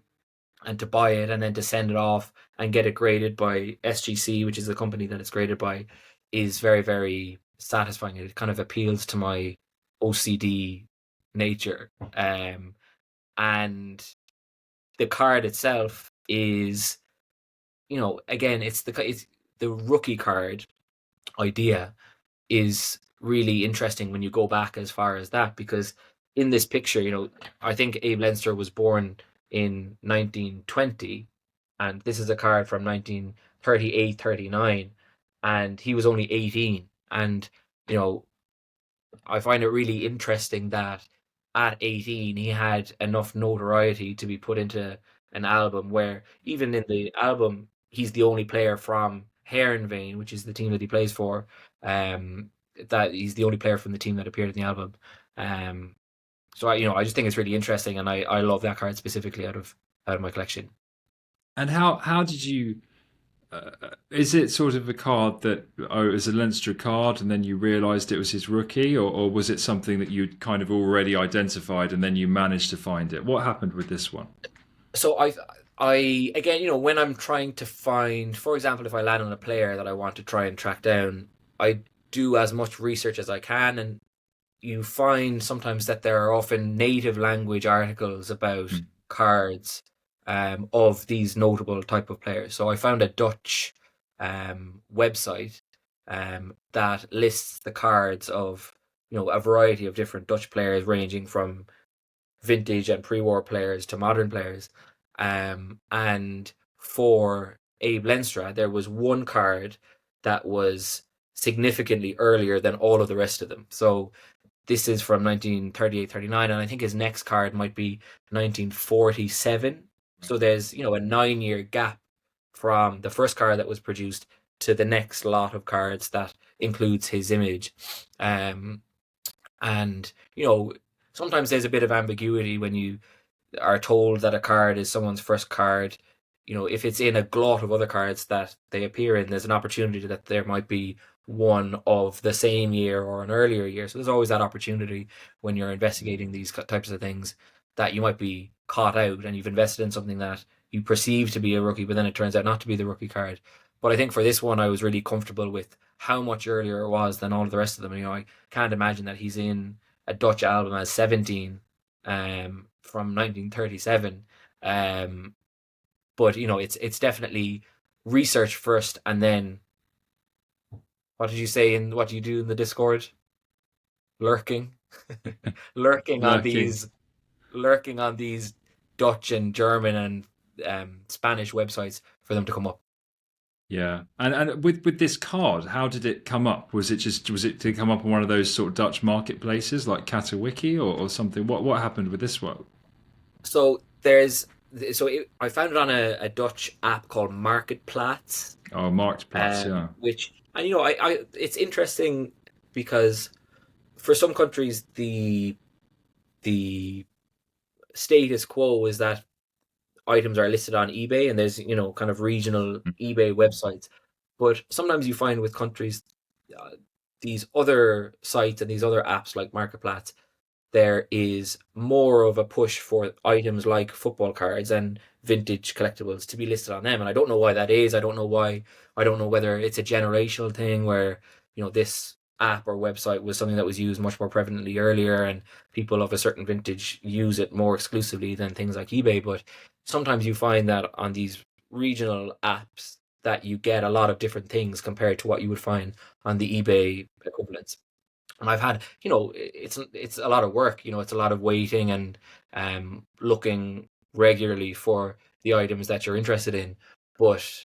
and to buy it and then to send it off and get it graded by SGC, which is the company that it's graded by, is very, very satisfying. It kind of appeals to my OCD nature. And the card itself is, again, it's the rookie card idea is really interesting when you go back as far as that, because in this picture, I think Abe Lenstra was born in 1920, and this is a card from 1938, 39, and he was only 18. And, you know, I find it really interesting that at 18 he had enough notoriety to be put into an album where even in the album he's the only player from Heerenveen, which is the team that he plays for. Um, that he's the only player from the team that appeared in the album. Um, so I just think it's really interesting, and I love that card specifically out of my collection. And how did you? Is it sort of a card that it was a Leinster card, and then you realised it was his rookie, or was it something that you'd kind of already identified and then you managed to find it? What happened with this one? So I again, when I'm trying to find, for example, if I land on a player that I want to try and track down, I do as much research as I can, and you find sometimes that there are often native language articles about Mm. cards of these notable type of players. So I found a Dutch website that lists the cards of a variety of different Dutch players, ranging from vintage and pre-war players to modern players. And for Abe Lenstra, there was one card that was significantly earlier than all of the rest of them. So this is from 1938, 39, and I think his next card might be 1947. So there's, a 9-year gap from the first card that was produced to the next lot of cards that includes his image. And, sometimes there's a bit of ambiguity when you are told that a card is someone's first card. If it's in a glut of other cards that they appear in, there's an opportunity that there might be one of the same year or an earlier year. So there's always that opportunity when you're investigating these types of things, that you might be caught out and you've invested in something that you perceive to be a rookie, but then it turns out not to be the rookie card. But I think for this one, I was really comfortable with how much earlier it was than all of the rest of them. I can't imagine that he's in a Dutch album as 17 from 1937. But it's definitely research first, and then what did you say, and what do you do in the Discord? Lurking, lurking on Lurking. these Dutch and German and Spanish websites for them to come up. Yeah, and with this card, how did it come up? Was it to come up on one of those sort of Dutch marketplaces like Katawiki or something? What happened with this one? So I found it on a Dutch app called Marketplaats, Oh, Marktplaats, yeah. which, and it's interesting because for some countries the status quo is that items are listed on eBay, and there's kind of regional eBay websites. But sometimes you find with countries, uh, these other sites and these other apps like Marketplaats, there is more of a push for items like football cards and vintage collectibles to be listed on them. And I don't know why that is. I don't know why. I don't know whether it's a generational thing where, this app or website was something that was used much more prevalently earlier, and people of a certain vintage use it more exclusively than things like eBay. But sometimes you find that on these regional apps that you get a lot of different things compared to what you would find on the eBay equivalents. And I've had, it's a lot of work. It's a lot of waiting and looking regularly for the items that you're interested in. But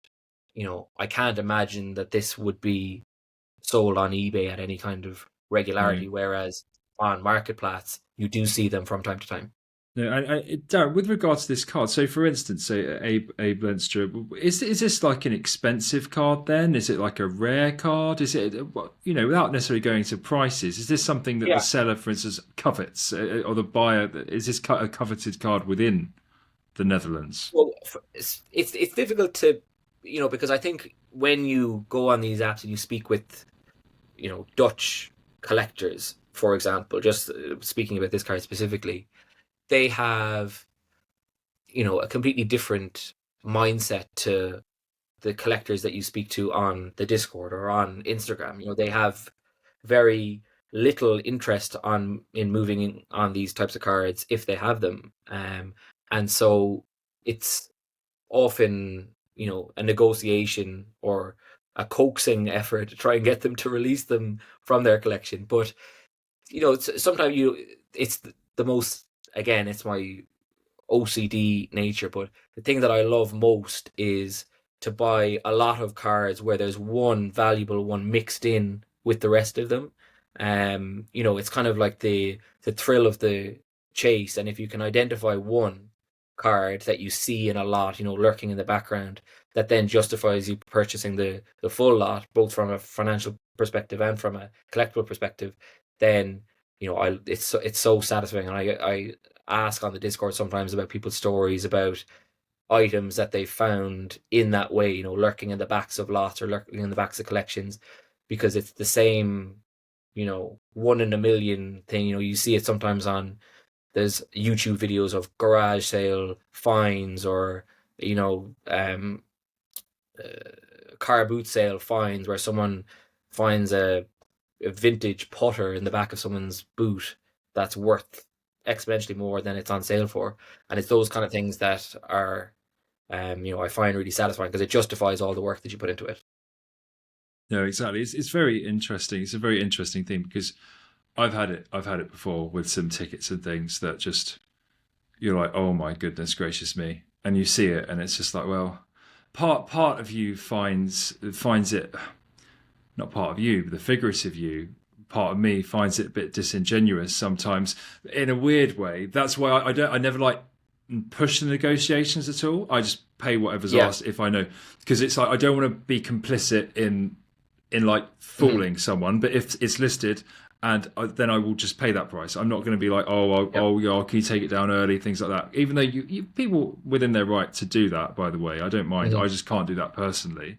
I can't imagine that this would be sold on eBay at any kind of No. regularity, whereas on Marketplace you do see them from time to time. No, Darren, with regards to this card, so for instance, say Abe Lenstra, is this like an expensive card then? Is it like a rare card? Is it, without necessarily going to prices, is this something that the Yeah. seller, for instance, covets, or the buyer, is this a coveted card within the Netherlands? Well, it's difficult to, because I think when you go on these apps and you speak with, Dutch collectors, for example, just speaking about this card specifically, they have, a completely different mindset to the collectors that you speak to on the Discord or on Instagram. They have very little interest in moving on these types of cards if they have them. And so it's often, a negotiation or coaxing effort to try and get them to release them from their collection. But sometimes it's the most, again, it's my OCD nature, but the thing that I love most is to buy a lot of cards where there's one valuable one mixed in with the rest of them. It's kind of like the thrill of the chase, and if you can identify one card that you see in a lot, lurking in the background, that then justifies you purchasing the full lot, both from a financial perspective and from a collectible perspective, then it's so satisfying. And I ask on the Discord sometimes about people's stories about items that they found in that way, lurking in the backs of lots or lurking in the backs of collections, because it's the same, 1 in a million thing. You see it sometimes on, there's YouTube videos of garage sale finds, or car boot sale finds, where someone finds a vintage putter in the back of someone's boot that's worth exponentially more than it's on sale for. And it's those kind of things that are, I find really satisfying, because it justifies all the work that you put into it. No, exactly. It's very interesting. It's a very interesting thing, because I've had it before with some tickets and things that just, you're like, oh my goodness gracious me, and you see it and it's just like, well, part of you finds it, not part of you, but the figurative you, part of me finds it a bit disingenuous sometimes in a weird way. That's why I never like push the negotiations at all. I just pay whatever's asked if I know, because it's like I don't want to be complicit in like fooling someone. But if it's listed, and then I will just pay that price. I'm not going to be like, oh, can you take it down early, things like that. Even though you people within their right to do that, by the way, I don't mind. I just can't do that personally.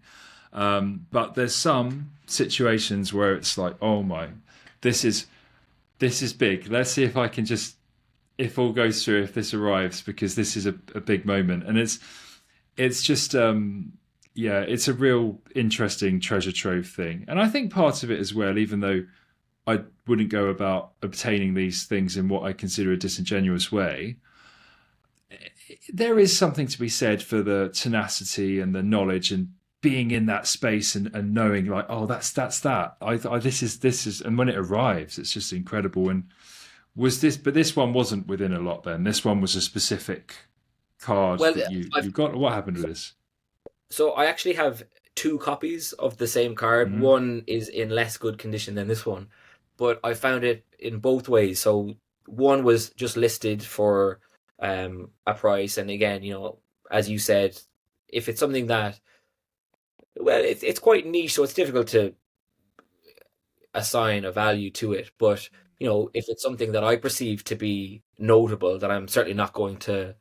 But there's some situations where it's like, oh my, this is big. Let's see if I can just, if all goes through, if this arrives, because this is a big moment. And it's just it's a real interesting treasure trove thing. And I think part of it as well, even though I wouldn't go about obtaining these things in what I consider a disingenuous way, there is something to be said for the tenacity and the knowledge and being in that space and knowing like, oh, that's that. This is, and when it arrives, it's just incredible. And but this one wasn't within a lot then. This one was a specific card that you got. What happened with this? So I actually have 2 copies of the same card. Mm-hmm. One is in less good condition than this one, but I found it in both ways. So one was just listed for a price, and again, as you said, if it's something that, well, it's quite niche, so it's difficult to assign a value to it. But if it's something that I perceive to be notable, that I'm certainly not going to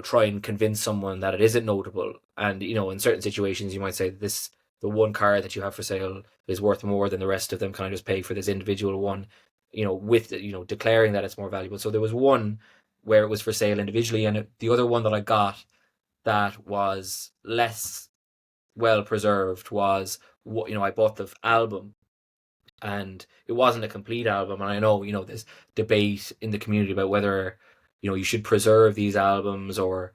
try and convince someone that it isn't notable. And in certain situations you might say the one card that you have for sale is worth more than the rest of them, can I just pay for this individual one, with declaring that it's more valuable. So there was one where it was for sale individually, and the other one that I got that was less well preserved was, I bought the album, and it wasn't a complete album. And I know there's debate in the community about whether you should preserve these albums or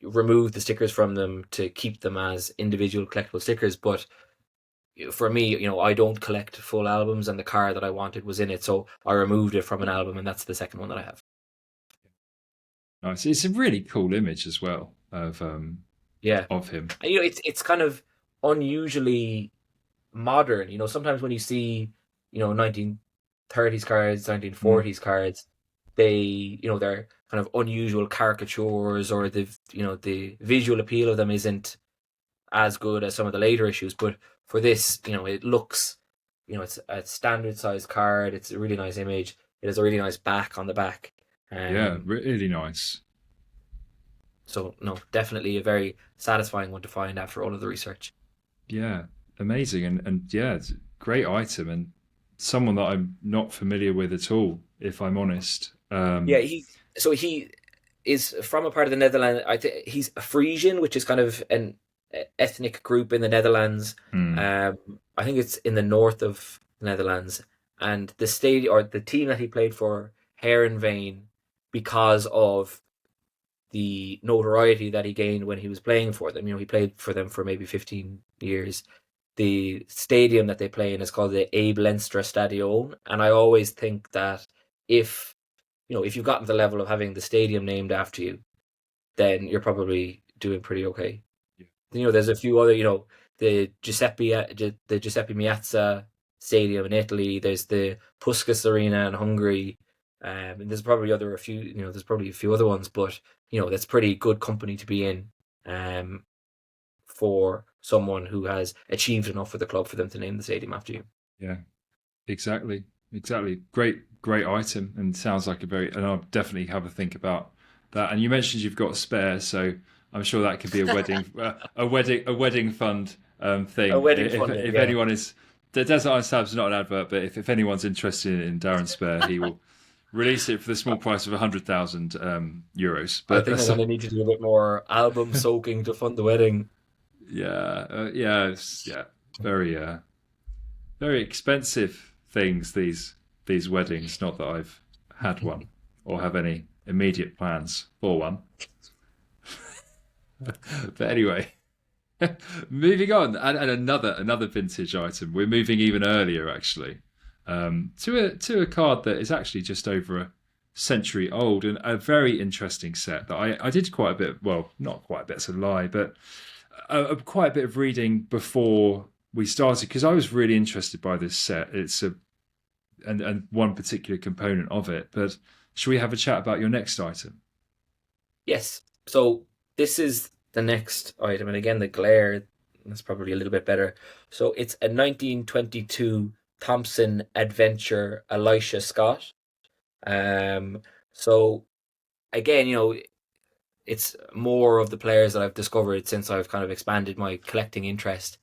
remove the stickers from them to keep them as individual collectible stickers. But for me, I don't collect full albums, and the card that I wanted was in it, so I removed it from an album, and that's the second one that I have. Nice. It's a really cool image as well of him. And, it's kind of unusually modern. Sometimes when you see 1930s cards, 1940s cards, they they're kind of unusual caricatures, or the visual appeal of them isn't as good as some of the later issues. But for this, it looks, it's a standard size card. It's a really nice image. It has a really nice back on the back. Really nice. So no, definitely a very satisfying one to find after all of the research. Yeah, amazing. And yeah, it's a great item, and someone that I'm not familiar with at all, if I'm honest. He is from a part of the Netherlands. I think he's a Frisian, which is kind of an ethnic group in the Netherlands. I think it's in the north of the Netherlands, and the state or the team that he played for, Heerenveen, because of the notoriety that he gained when he was playing for them. He played for them for maybe 15 years. The stadium that they play in is called the Abe Lenstra Stadion, and I always think that if if you've gotten to the level of having the stadium named after you, then you're probably doing pretty okay. Yeah. There's a few other, the Giuseppe Meazza Stadium in Italy. There's the Puskás Arena in Hungary. And there's probably there's probably a few other ones, but that's pretty good company to be in, for someone who has achieved enough for the club for them to name the stadium after you. Yeah, exactly. Great item, and sounds like and I'll definitely have a think about that. And you mentioned you've got a spare, so I'm sure that could be a wedding, a wedding fund A thing. wedding funding, If yeah. anyone is, the Desert Island Slabs is not an advert, but if anyone's interested in Darren's spare, he will release it for the small price of 100,000 euros. I But think I'm that's going to need to do a bit more album soaking to fund the wedding. yeah, very very expensive things, these weddings. Not that I've had one or have any immediate plans for one. But anyway, moving on, and another vintage item. We're moving even earlier, actually, to a card that is actually just over a century old, and a very interesting set that I did quite a bit. Well, not quite a bit, it's a lie, but quite a bit of reading before we started, because I was really interested by this set. It's and one particular component of it. But should we have a chat about your next item? Yes. So this is the next item, and again, the glare is probably a little bit better. So it's a 1922 Thomson Adventure Elisha Scott. So again, it's more of the players that I've discovered since I've kind of expanded my collecting interest.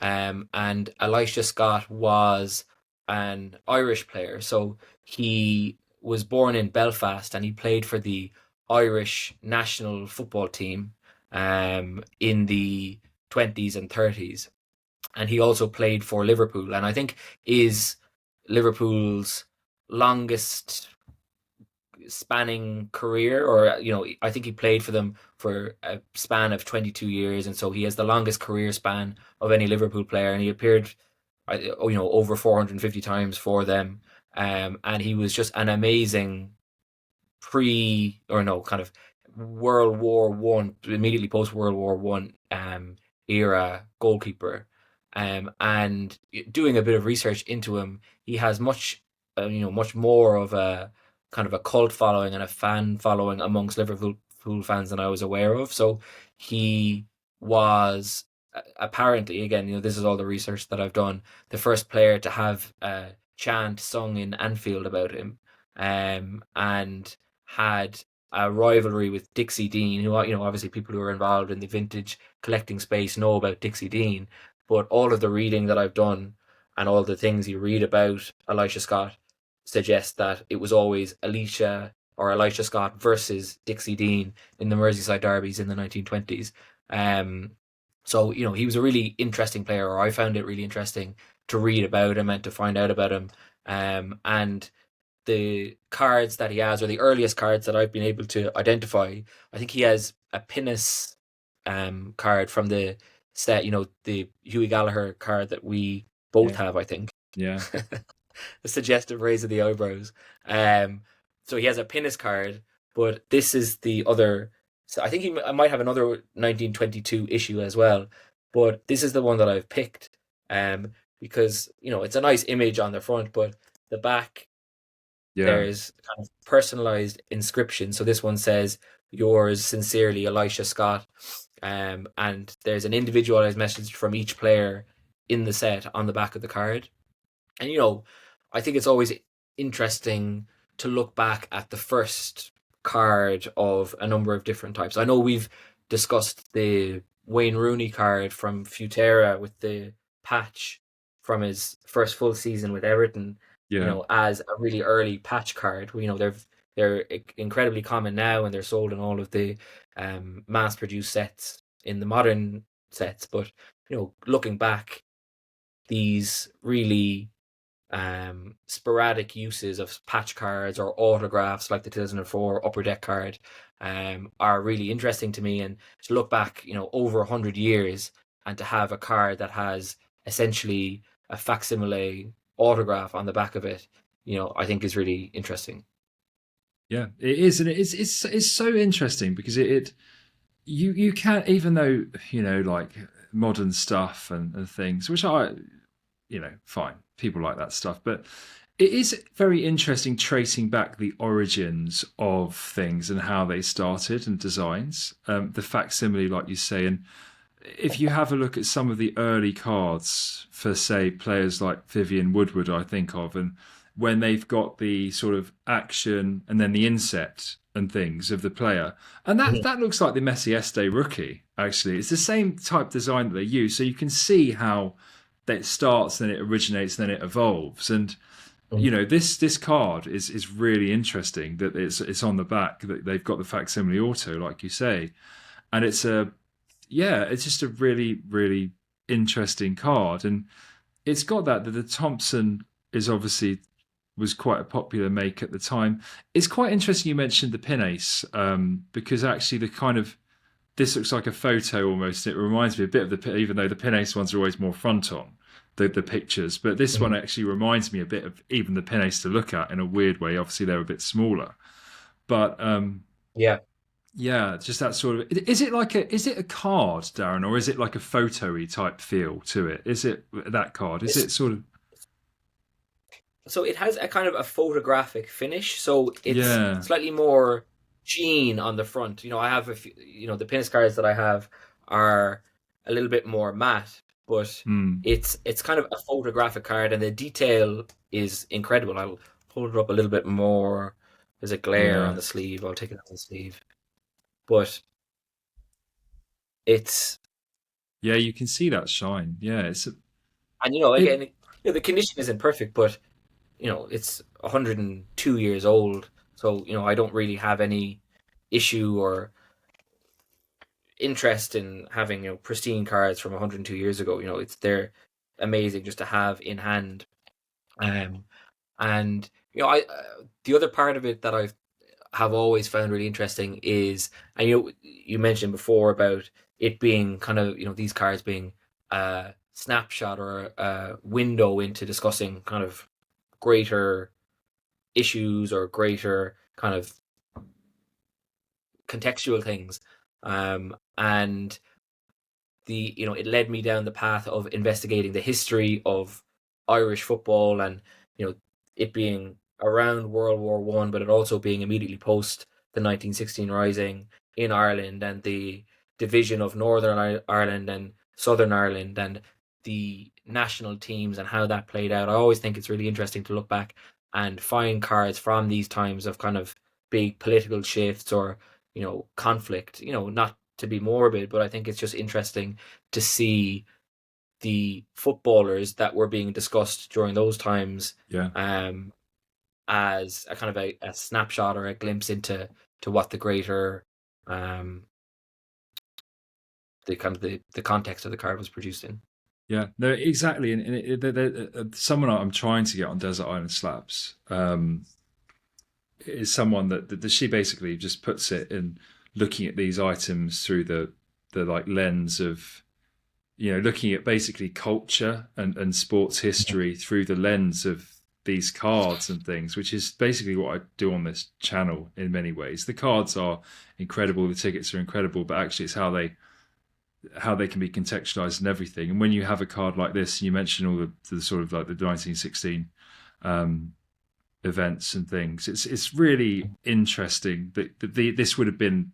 And Elisha Scott was an Irish player. So he was born in Belfast and he played for the Irish national football team in the 20s and 30s. And he also played for Liverpool, and I think is Liverpool's longest spanning career, or I think he played for them for a span of 22 years, and so he has the longest career span of any Liverpool player, and he appeared over 450 times for them. And he was just an amazing kind of World War One, immediately post World War One era goalkeeper. And doing a bit of research into him, he has much more of a kind of a cult following and a fan following amongst Liverpool fans than I was aware of. So he was apparently, again, this is all the research that I've done, the first player to have a chant sung in Anfield about him, and had a rivalry with Dixie Dean, who, obviously people who are involved in the vintage collecting space know about Dixie Dean. But all of the reading that I've done and all the things you read about Elisha Scott suggest that it was always Elisha Scott versus Dixie Dean in the Merseyside derbies in the 1920s. So, he was a really interesting player, or I found it really interesting to read about him and to find out about him. And the cards that he has, or the earliest cards that I've been able to identify, I think he has a Pinnis card from the set, the Hughie Gallagher card that we both Yeah, have, I think. yeah, A suggestive raise of the eyebrows. So he has a Pinnis card, but this is the other. So I think I might have another 1922 issue as well, but this is the one that I've picked, because it's a nice image on the front, but the back, yeah. there's kind of personalized inscription. So this one says, "Yours sincerely, Elisha Scott," and there's an individualized message from each player in the set on the back of the card. And I think it's always interesting to look back at the first card of a number of different types. I know we've discussed the Wayne Rooney card from Futera with the patch from his first full season with Everton, Yeah, as a really early patch card. They're incredibly common now, and they're sold in all of the mass-produced sets in the modern sets. But looking back, these really sporadic uses of patch cards or autographs, like the 2004 Upper Deck card, are really interesting to me. And to look back, over 100 years, and to have a card that has essentially a facsimile autograph on the back of it, I think is really interesting. Yeah, it is, and it's so interesting because you can't, even though like modern stuff and things, which fine, people like that stuff, but it is very interesting tracing back the origins of things and how they started and designs. The facsimile, like you say, and if you have a look at some of the early cards for, say, players like Vivian Woodward, I think of, and when they've got the sort of action and then the inset and things of the player, and that looks like the Messi Este rookie. Actually, it's the same type design that they use, so you can see how it starts, then it originates, then it evolves, and this card is really interesting that it's on the back that they've got the facsimile auto, like you say, and it's just a really, really interesting card. And it's got that the Thomson is obviously was quite a popular make at the time. It's quite interesting you mentioned the pin ace, because actually the kind of, this looks like a photo almost. It reminds me a bit of even though the pin ace ones are always more front on the pictures, but this one actually reminds me a bit of even the pin ace to look at in a weird way. Obviously they're a bit smaller, but yeah. Yeah, just that sort of. Is it a card, Darren, or is it like a photo-y type feel to it? Is it that card? Is it sort of? So it has a kind of a photographic finish. So it's Yeah, slightly more sheen on the front. I have a few, the Pinnis cards that I have are a little bit more matte, but it's kind of a photographic card, and the detail is incredible. I'll hold it up a little bit more. There's a glare on yeah, the sleeve. I'll take it off the sleeve. But it's yeah. You can see that shine. Yeah, and it. again, the condition isn't perfect, but it's 102 years old, so I don't really have any issue or interest in having pristine cards from 102 years ago. They're amazing just to have in hand. And I the other part of it that I have always found really interesting is, and you mentioned before about it being kind of these cards being a snapshot or a window into discussing kind of greater issues or greater kind of contextual things, and it led me down the path of investigating the history of Irish football, and it being around World War One, but it also being immediately post the 1916 Rising in Ireland, and the division of Northern Ireland and Southern Ireland, and the national teams and how that played out. I always think it's really interesting to look back and find cards from these times of kind of big political shifts or conflict. Not to be morbid, but I think it's just interesting to see the footballers that were being discussed during those times, Yeah, as a kind of a snapshot or a glimpse into what the greater the kind of the context of the card was produced in. yeah. No, exactly. And someone I'm trying to get on Desert Island Slabs is someone that she basically just puts it in looking at these items through the like lens of looking at basically culture and sports history through the lens of these cards and things, which is basically what I do on this channel in many ways. The cards are incredible, the tickets are incredible, but actually it's how they can be contextualized and everything. And when you have a card like this, and you mention all the sort of like the 1916 events and things, it's really interesting that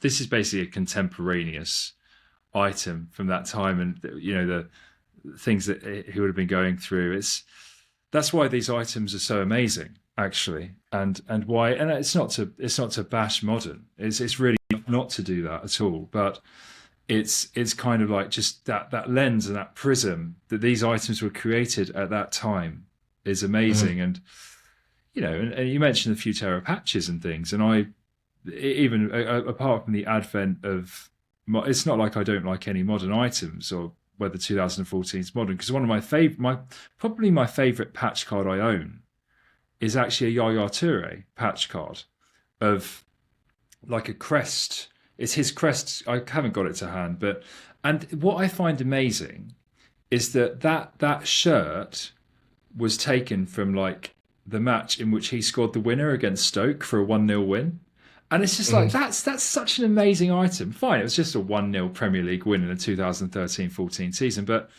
this is basically a contemporaneous item from that time, and the things that he would have been going through. That's why these items are so amazing, actually, and why. And it's not to bash modern. It's really not to do that at all. But it's kind of like just that lens and that prism that these items were created at that time is amazing. And and you mentioned the Futera patches and things, and I even apart from the advent of, it's not like I don't like any modern items or whether 2014 is modern, because one of probably my favorite patch card I own is actually a Yaya Toure patch card of like a crest. It's his crest. I haven't got it to hand, but and what I find amazing is that shirt was taken from like the match in which he scored the winner against Stoke for a 1-0 win. And it's just like Mhm. that's such an amazing item. Fine, it was just a 1-0 Premier League win in the 2013-14 season, but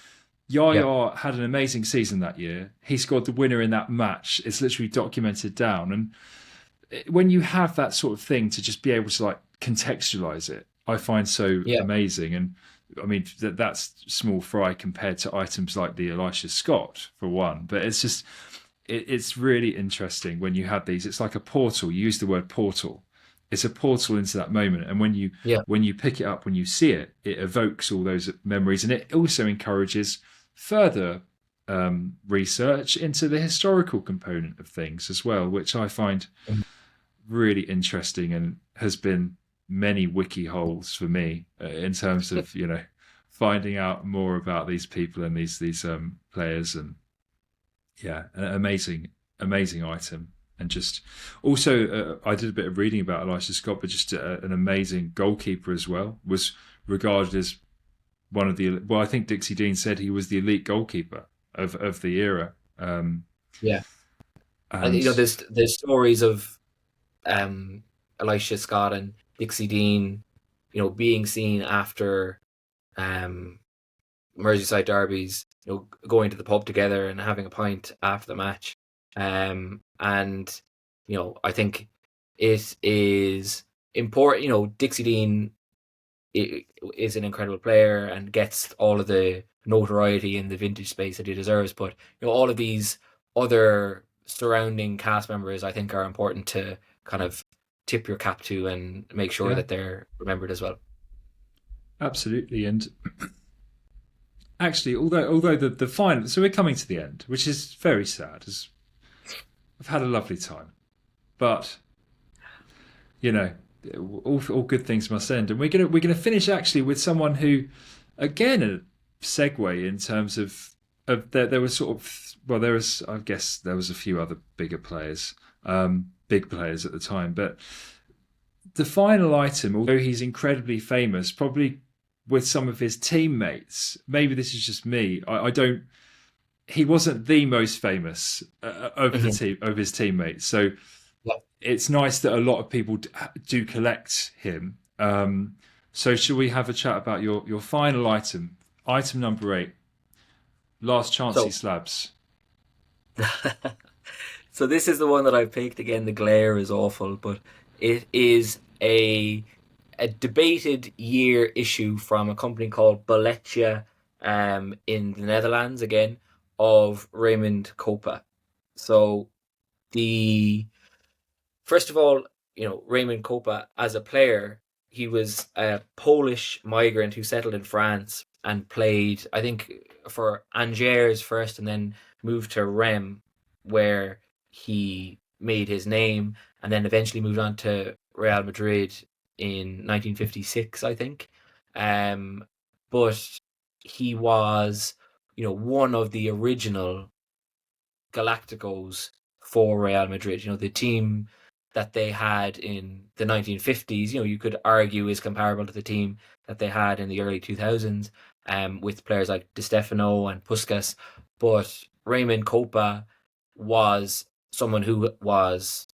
Yeah. Yaya had an amazing season that year. He scored the winner in that match. It's literally documented down. And when you have that sort of thing to just be able to like contextualize it, I find so Yeah. amazing. And I mean that's small fry compared to items like the Elisha Scott for one. But it's just it's really interesting when you have these. It's like a portal. You use the word portal. It's a portal into that moment, and Yeah. when you pick it up, when you see it, it evokes all those memories, and it also encourages further research into the historical component of things as well, which I find Mhm. really interesting and has been many wiki holes for me in terms of finding out more about these people and these players. And yeah, an amazing item. And just also I did a bit of reading about Elisha Scott, but just an amazing goalkeeper as well. Was regarded as one of the, well, I think Dixie Dean said he was the elite goalkeeper of the era. Yeah. And And there's stories of Elisha Scott and Dixie Dean, being seen after um, Merseyside derbies, going to the pub together and having a pint after the match. And I think it is important. Dixie Dean is an incredible player and gets all of the notoriety in the vintage space that he deserves. But all of these other surrounding cast members, I think, are important to kind of tip your cap to and make sure yeah, that they're remembered as well. absolutely. And actually, although the final, so we're coming to the end, which is very sad. As I've had a lovely time, but you know, all good things must end, and we're gonna finish actually with someone who, again, a segue in terms of there was sort of, well, there was, I guess there was a few other bigger players, big players at the time, but the final item, although he's incredibly famous, probably with some of his teammates, maybe this is just me, I don't. He wasn't the most famous of the Mhm. team of his teammates, so Yeah. it's nice that a lot of people do collect him. So should we have a chat about your final item number 8, last chancey So, slabs? so this is the one that I picked. Again, the glare is awful, but it is a debated year issue from a company called Bolletje, in the Netherlands, again, of Raymond Kopa. So the first of all, Raymond Kopa as a player, he was a Polish migrant who settled in France and played, I think, for Angers first, and then moved to Rem, where he made his name, and then eventually moved on to Real Madrid in 1956, I think. Um, but he was, one of the original Galacticos for Real Madrid. The team that they had in the 1950s, you could argue is comparable to the team that they had in the early 2000s, with players like Di Stefano and Puskas. But Raymond Kopa was someone who was,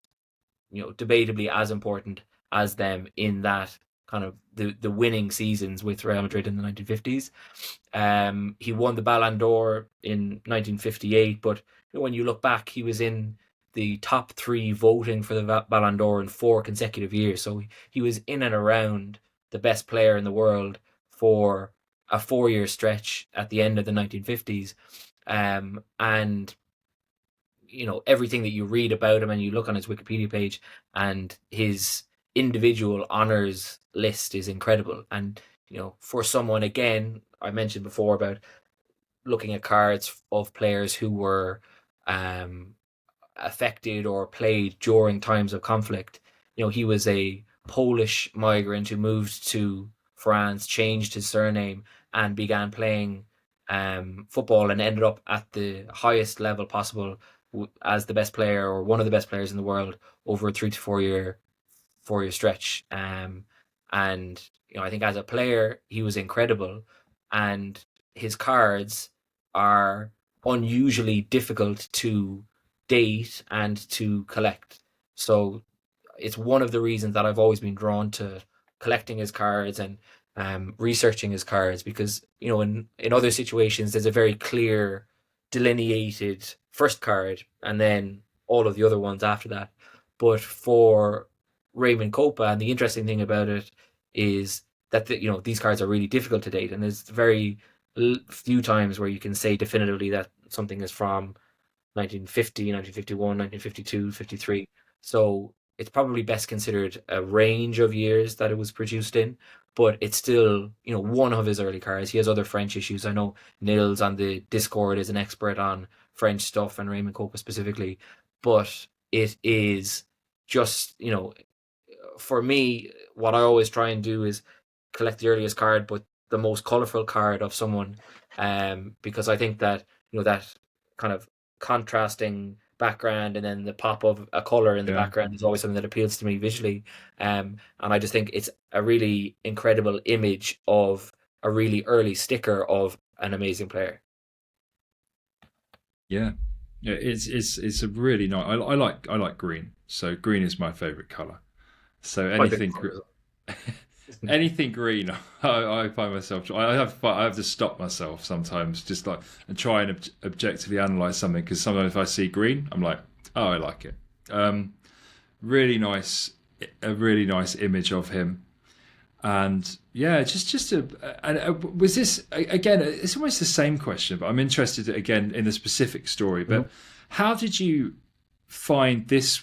debatably as important as them in that kind of the winning seasons with Real Madrid in the 1950s. He won the Ballon d'Or in 1958, but when you look back, he was in the top 3 voting for the Ballon d'Or in 4 consecutive years. So he was in and around the best player in the world for a 4-year stretch at the end of the 1950s. And everything that you read about him and you look on his Wikipedia page, and his individual honors list is incredible. And for someone, again, I mentioned before about looking at cards of players who were affected or played during times of conflict. He was a Polish migrant who moved to France, changed his surname, and began playing football, and ended up at the highest level possible as the best player or one of the best players in the world over a 3 to 4 year 4 year stretch. And I think as a player he was incredible, and his cards are unusually difficult to date and to collect. So it's one of the reasons that I've always been drawn to collecting his cards and researching his cards, because in other situations there's a very clear delineated first card and then all of the other ones after that. But for Raymond Kopa, and the interesting thing about it is that these cards are really difficult to date, and there's very few times where you can say definitively that something is from 1950, 1951, 1952, 53. So it's probably best considered a range of years that it was produced in, but it's still, one of his early cards. He has other French issues. I know Nils on the Discord is an expert on French stuff, and Raymond Kopa specifically, but it is just, for me, what I always try and do is collect the earliest card, but the most colorful card of someone, because I think that, that kind of contrasting background and then the pop of a color in the background is always something that appeals to me visually. And I just think it's a really incredible image of a really early sticker of an amazing player. Yeah, it's a really nice. I like green, so green is my favorite color. So anything green, I find myself. I have to stop myself sometimes, just like, and try and objectively analyze something, because sometimes if I see green, I'm like, oh, I like it. Really nice, a really nice image of him. And yeah, was this again? It's almost the same question, but I'm interested again in the specific story. But how did you find this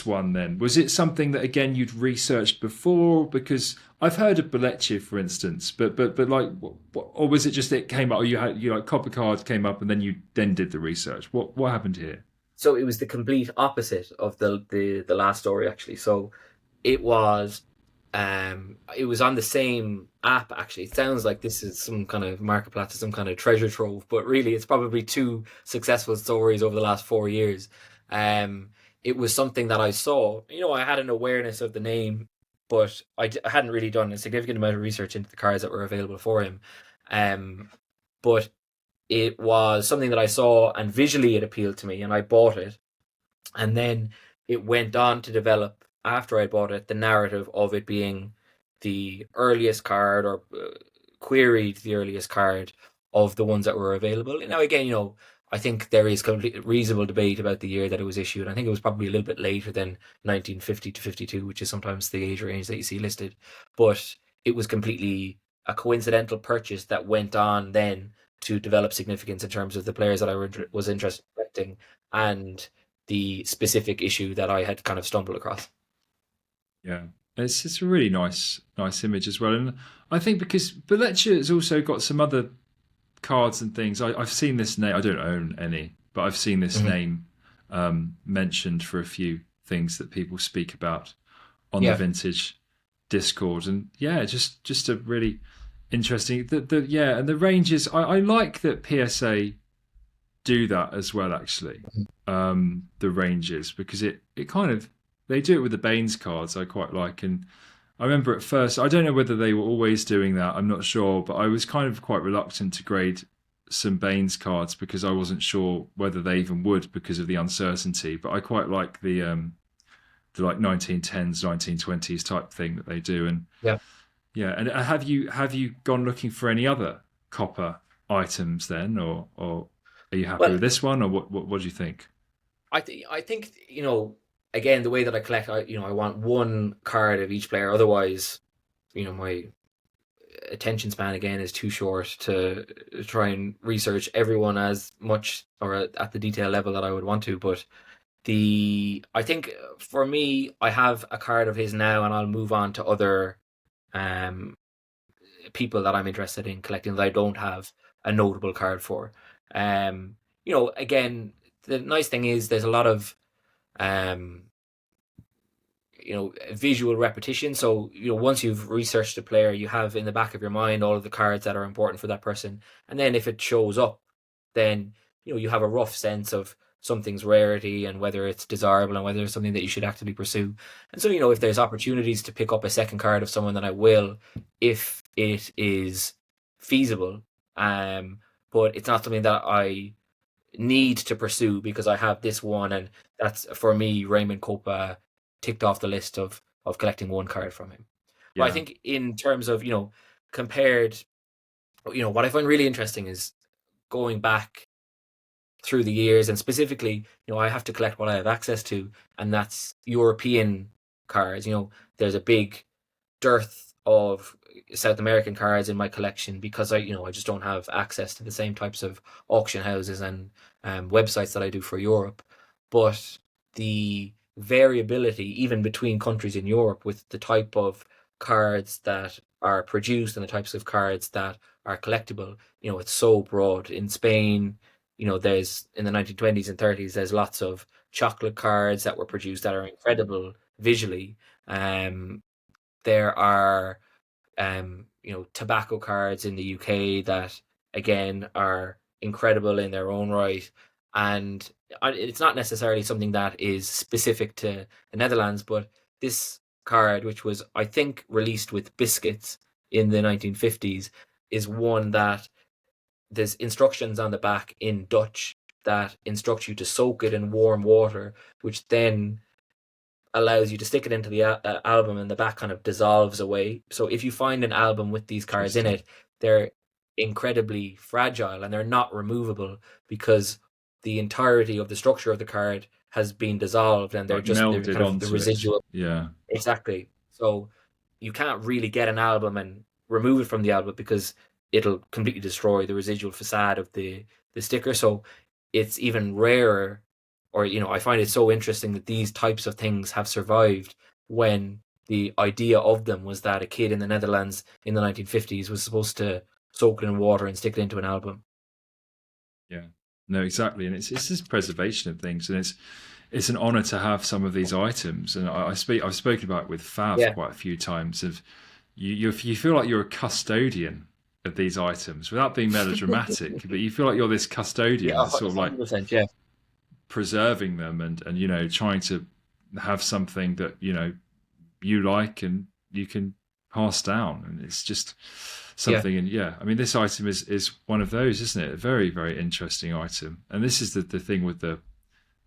one then? Was it something that again you'd researched before? Because I've heard of Bolletje, for instance, but like, or was it just that it came up, or you like Kopa cards came up and then you then did the research? What happened here? So it was the complete opposite of the last story, actually. So it was on the same app, actually. It sounds like this is some kind of marketplace, some kind of treasure trove, but really it's probably two successful stories over the last 4 years. It was something that I saw. I had an awareness of the name, but I hadn't really done a significant amount of research into the cards that were available for him. But it was something that I saw, and visually it appealed to me, and I bought it. And then it went on to develop, after I bought it, the narrative of it being the earliest card, or queried the earliest card of the ones that were available. Now, again, I think there is complete reasonable debate about the year that it was issued. I think it was probably a little bit later than 1950 to 52, which is sometimes the age range that you see listed. But it was completely a coincidental purchase that went on then to develop significance in terms of the players that I was interested in collecting, and the specific issue that I had kind of stumbled across. Yeah, it's a really nice image as well, and I think because Bolletje has also got some other cards and things. I've seen this name. I don't own any, but I've seen this name mentioned for a few things that people speak about on the vintage Discord, and just a really interesting. And the ranges. I like that PSA do that as well, actually. The ranges, because it kind of, they do it with the Baines cards. I quite like, and I remember at first, I don't know whether they were always doing that, I'm not sure, but I was kind of quite reluctant to grade some Baines cards because I wasn't sure whether they even would, because of the uncertainty. But I quite like the like 1910s, 1920s type thing that they do. And and have you gone looking for any other Kopa items then, or are you happy with this one, or what do you think? I think again, the way that I collect, I want one card of each player. Otherwise, my attention span again is too short to try and research everyone as much or at the detail level that I would want to. But I think for me, I have a card of his now, and I'll move on to other people that I'm interested in collecting that I don't have a notable card for. Again, the nice thing is there's a lot of visual repetition. So once you've researched a player, you have in the back of your mind all of the cards that are important for that person, and then if it shows up, then you have a rough sense of something's rarity and whether it's desirable and whether it's something that you should actively pursue. And so, if there's opportunities to pick up a second card of someone, then I will, if it is feasible. But it's not something that I need to pursue because I have this one, and that's, for me, Raymond Kopa ticked off the list of collecting one card from him. But I think in terms of, compared, what I find really interesting is going back through the years, and specifically, I have to collect what I have access to, and that's European cards. There's a big dearth of South American cards in my collection because I just don't have access to the same types of auction houses and websites that I do for Europe. But the variability, even between countries in Europe, with the type of cards that are produced and the types of cards that are collectible, it's so broad. In Spain, there's, in the 1920s and 30s, there's lots of chocolate cards that were produced that are incredible visually. There are, tobacco cards in the UK that, again, are incredible in their own right. And it's not necessarily something that is specific to the Netherlands, but this card, which was, I think, released with biscuits in the 1950s, is one that there's instructions on the back in Dutch that instruct you to soak it in warm water, which then allows you to stick it into the album, and the back kind of dissolves away. So if you find an album with these cards in it, they're incredibly fragile and they're not removable because the entirety of the structure of the card has been dissolved, and they're just melded kind of onto the residual. it. Yeah, exactly. So you can't really get an album and remove it from the album because it'll completely destroy the residual facade of the sticker. So it's even rarer, or I find it so interesting that these types of things have survived when the idea of them was that a kid in the Netherlands in the 1950s was supposed to soak it in water and stick it into an album. Yeah, no, exactly, and it's this preservation of things, and it's an honour to have some of these items. And I've spoken about it with Fav quite a few times. Of you feel like you're a custodian of these items without being melodramatic, but you feel like you're this custodian, sort of like preserving them and trying to have something that you like and you can pass down, and it's just something. And I mean, this item is one of those, isn't it? A very, very interesting item. And this is the thing with the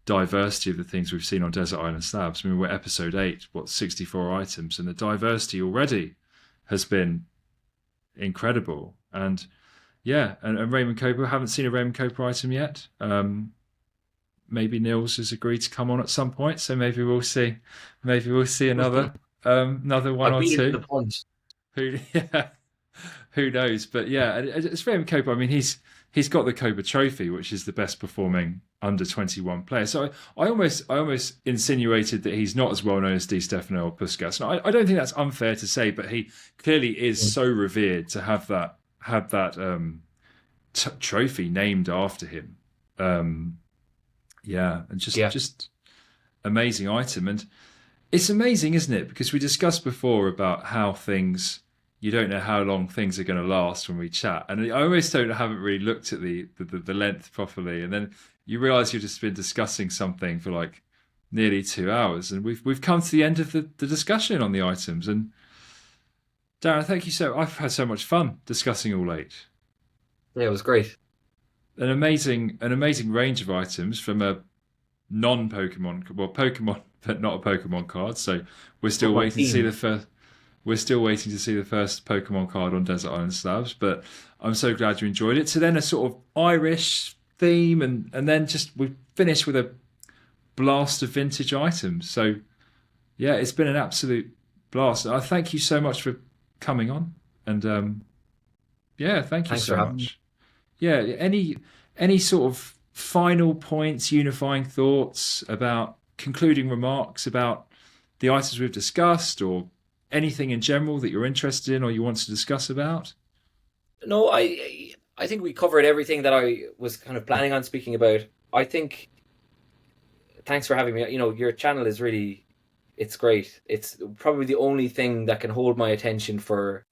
diversity of the things we've seen on Desert Island Slabs. I mean, we're episode 8, 64 items, and the diversity already has been incredible. And and Raymond Kopa, haven't seen a Raymond Kopa item yet. Maybe Nils has agreed to come on at some point, so maybe we'll see another one or two. Who knows? But it's Raymond Kopa. I mean, he's got the Kopa Trophy, which is the best performing under 21 player. So I almost insinuated that he's not as well known as Di Stefano or Puskas. And I don't think that's unfair to say, but he clearly is so revered to have that trophy named after him. And just amazing item. And it's amazing, isn't it? Because we discussed before about how you don't know how long things are going to last when we chat. And I almost haven't really looked at the length properly. And then you realise you've just been discussing something for like nearly 2 hours. And we've come to the end of the discussion on the items. And Darren, thank you I've had so much fun discussing all 8. Yeah, it was great. An amazing range of items from a non-Pokemon, Pokemon, but not a Pokemon card. So we're still waiting to see the first. We're still waiting to see the first Pokemon card on Desert Island Slabs, but I'm so glad you enjoyed it. So then a sort of Irish theme, and then we finished with a blast of vintage items. So it's been an absolute blast. I thank you so much for coming on, and thank you so much. Any sort of final points, unifying thoughts about concluding remarks about the items we've discussed, or anything in general that you're interested in or you want to discuss about? No, I think we covered everything that I was kind of planning on speaking about. I think, thanks for having me. Your channel is really, it's great. It's probably the only thing that can hold my attention for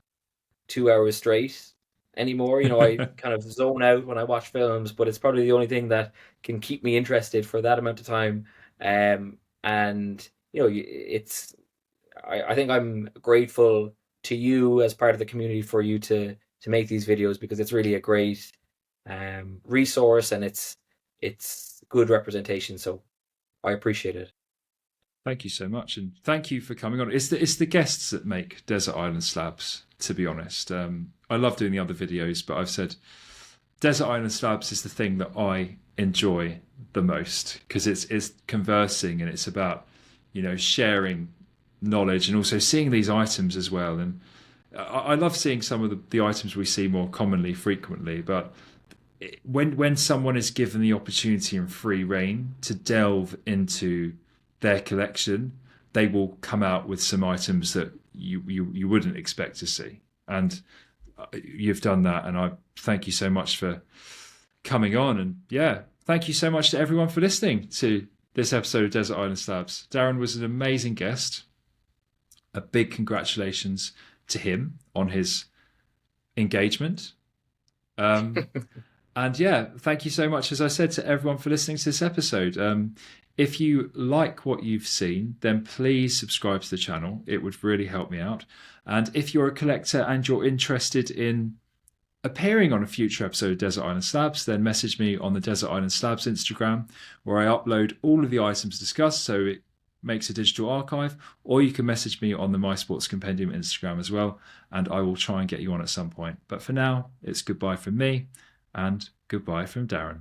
2 hours straight. anymore. I kind of zone out when I watch films, but it's probably the only thing that can keep me interested for that amount of time. And it's I think I'm grateful to you as part of the community for you to make these videos, because it's really a great resource, and it's good representation. So I appreciate it. Thank you so much, and thank you for coming on. It's the guests that make Desert Island Slabs, to be honest. I love doing the other videos, but I've said Desert Island Slabs is the thing that I enjoy the most, because it's conversing, and it's about sharing knowledge, and also seeing these items as well. And I love seeing some of the items we see more commonly, frequently, but when someone is given the opportunity and free reign to delve into their collection, they will come out with some items that you wouldn't expect to see. And you've done that, and I thank you so much for coming on. And yeah, thank you so much to everyone for listening to this episode of Desert Island Slabs. Darren was an amazing guest. A big congratulations to him on his engagement. And yeah, thank you so much, as I said, to everyone for listening to this episode. If you like what you've seen, then please subscribe to the channel. It would really help me out. And if you're a collector and you're interested in appearing on a future episode of Desert Island Slabs, then message me on the Desert Island Slabs Instagram, where I upload all of the items discussed, so it makes a digital archive. Or you can message me on the My Sports Compendium Instagram as well, and I will try and get you on at some point. But for now, it's goodbye from me, and goodbye from Darren.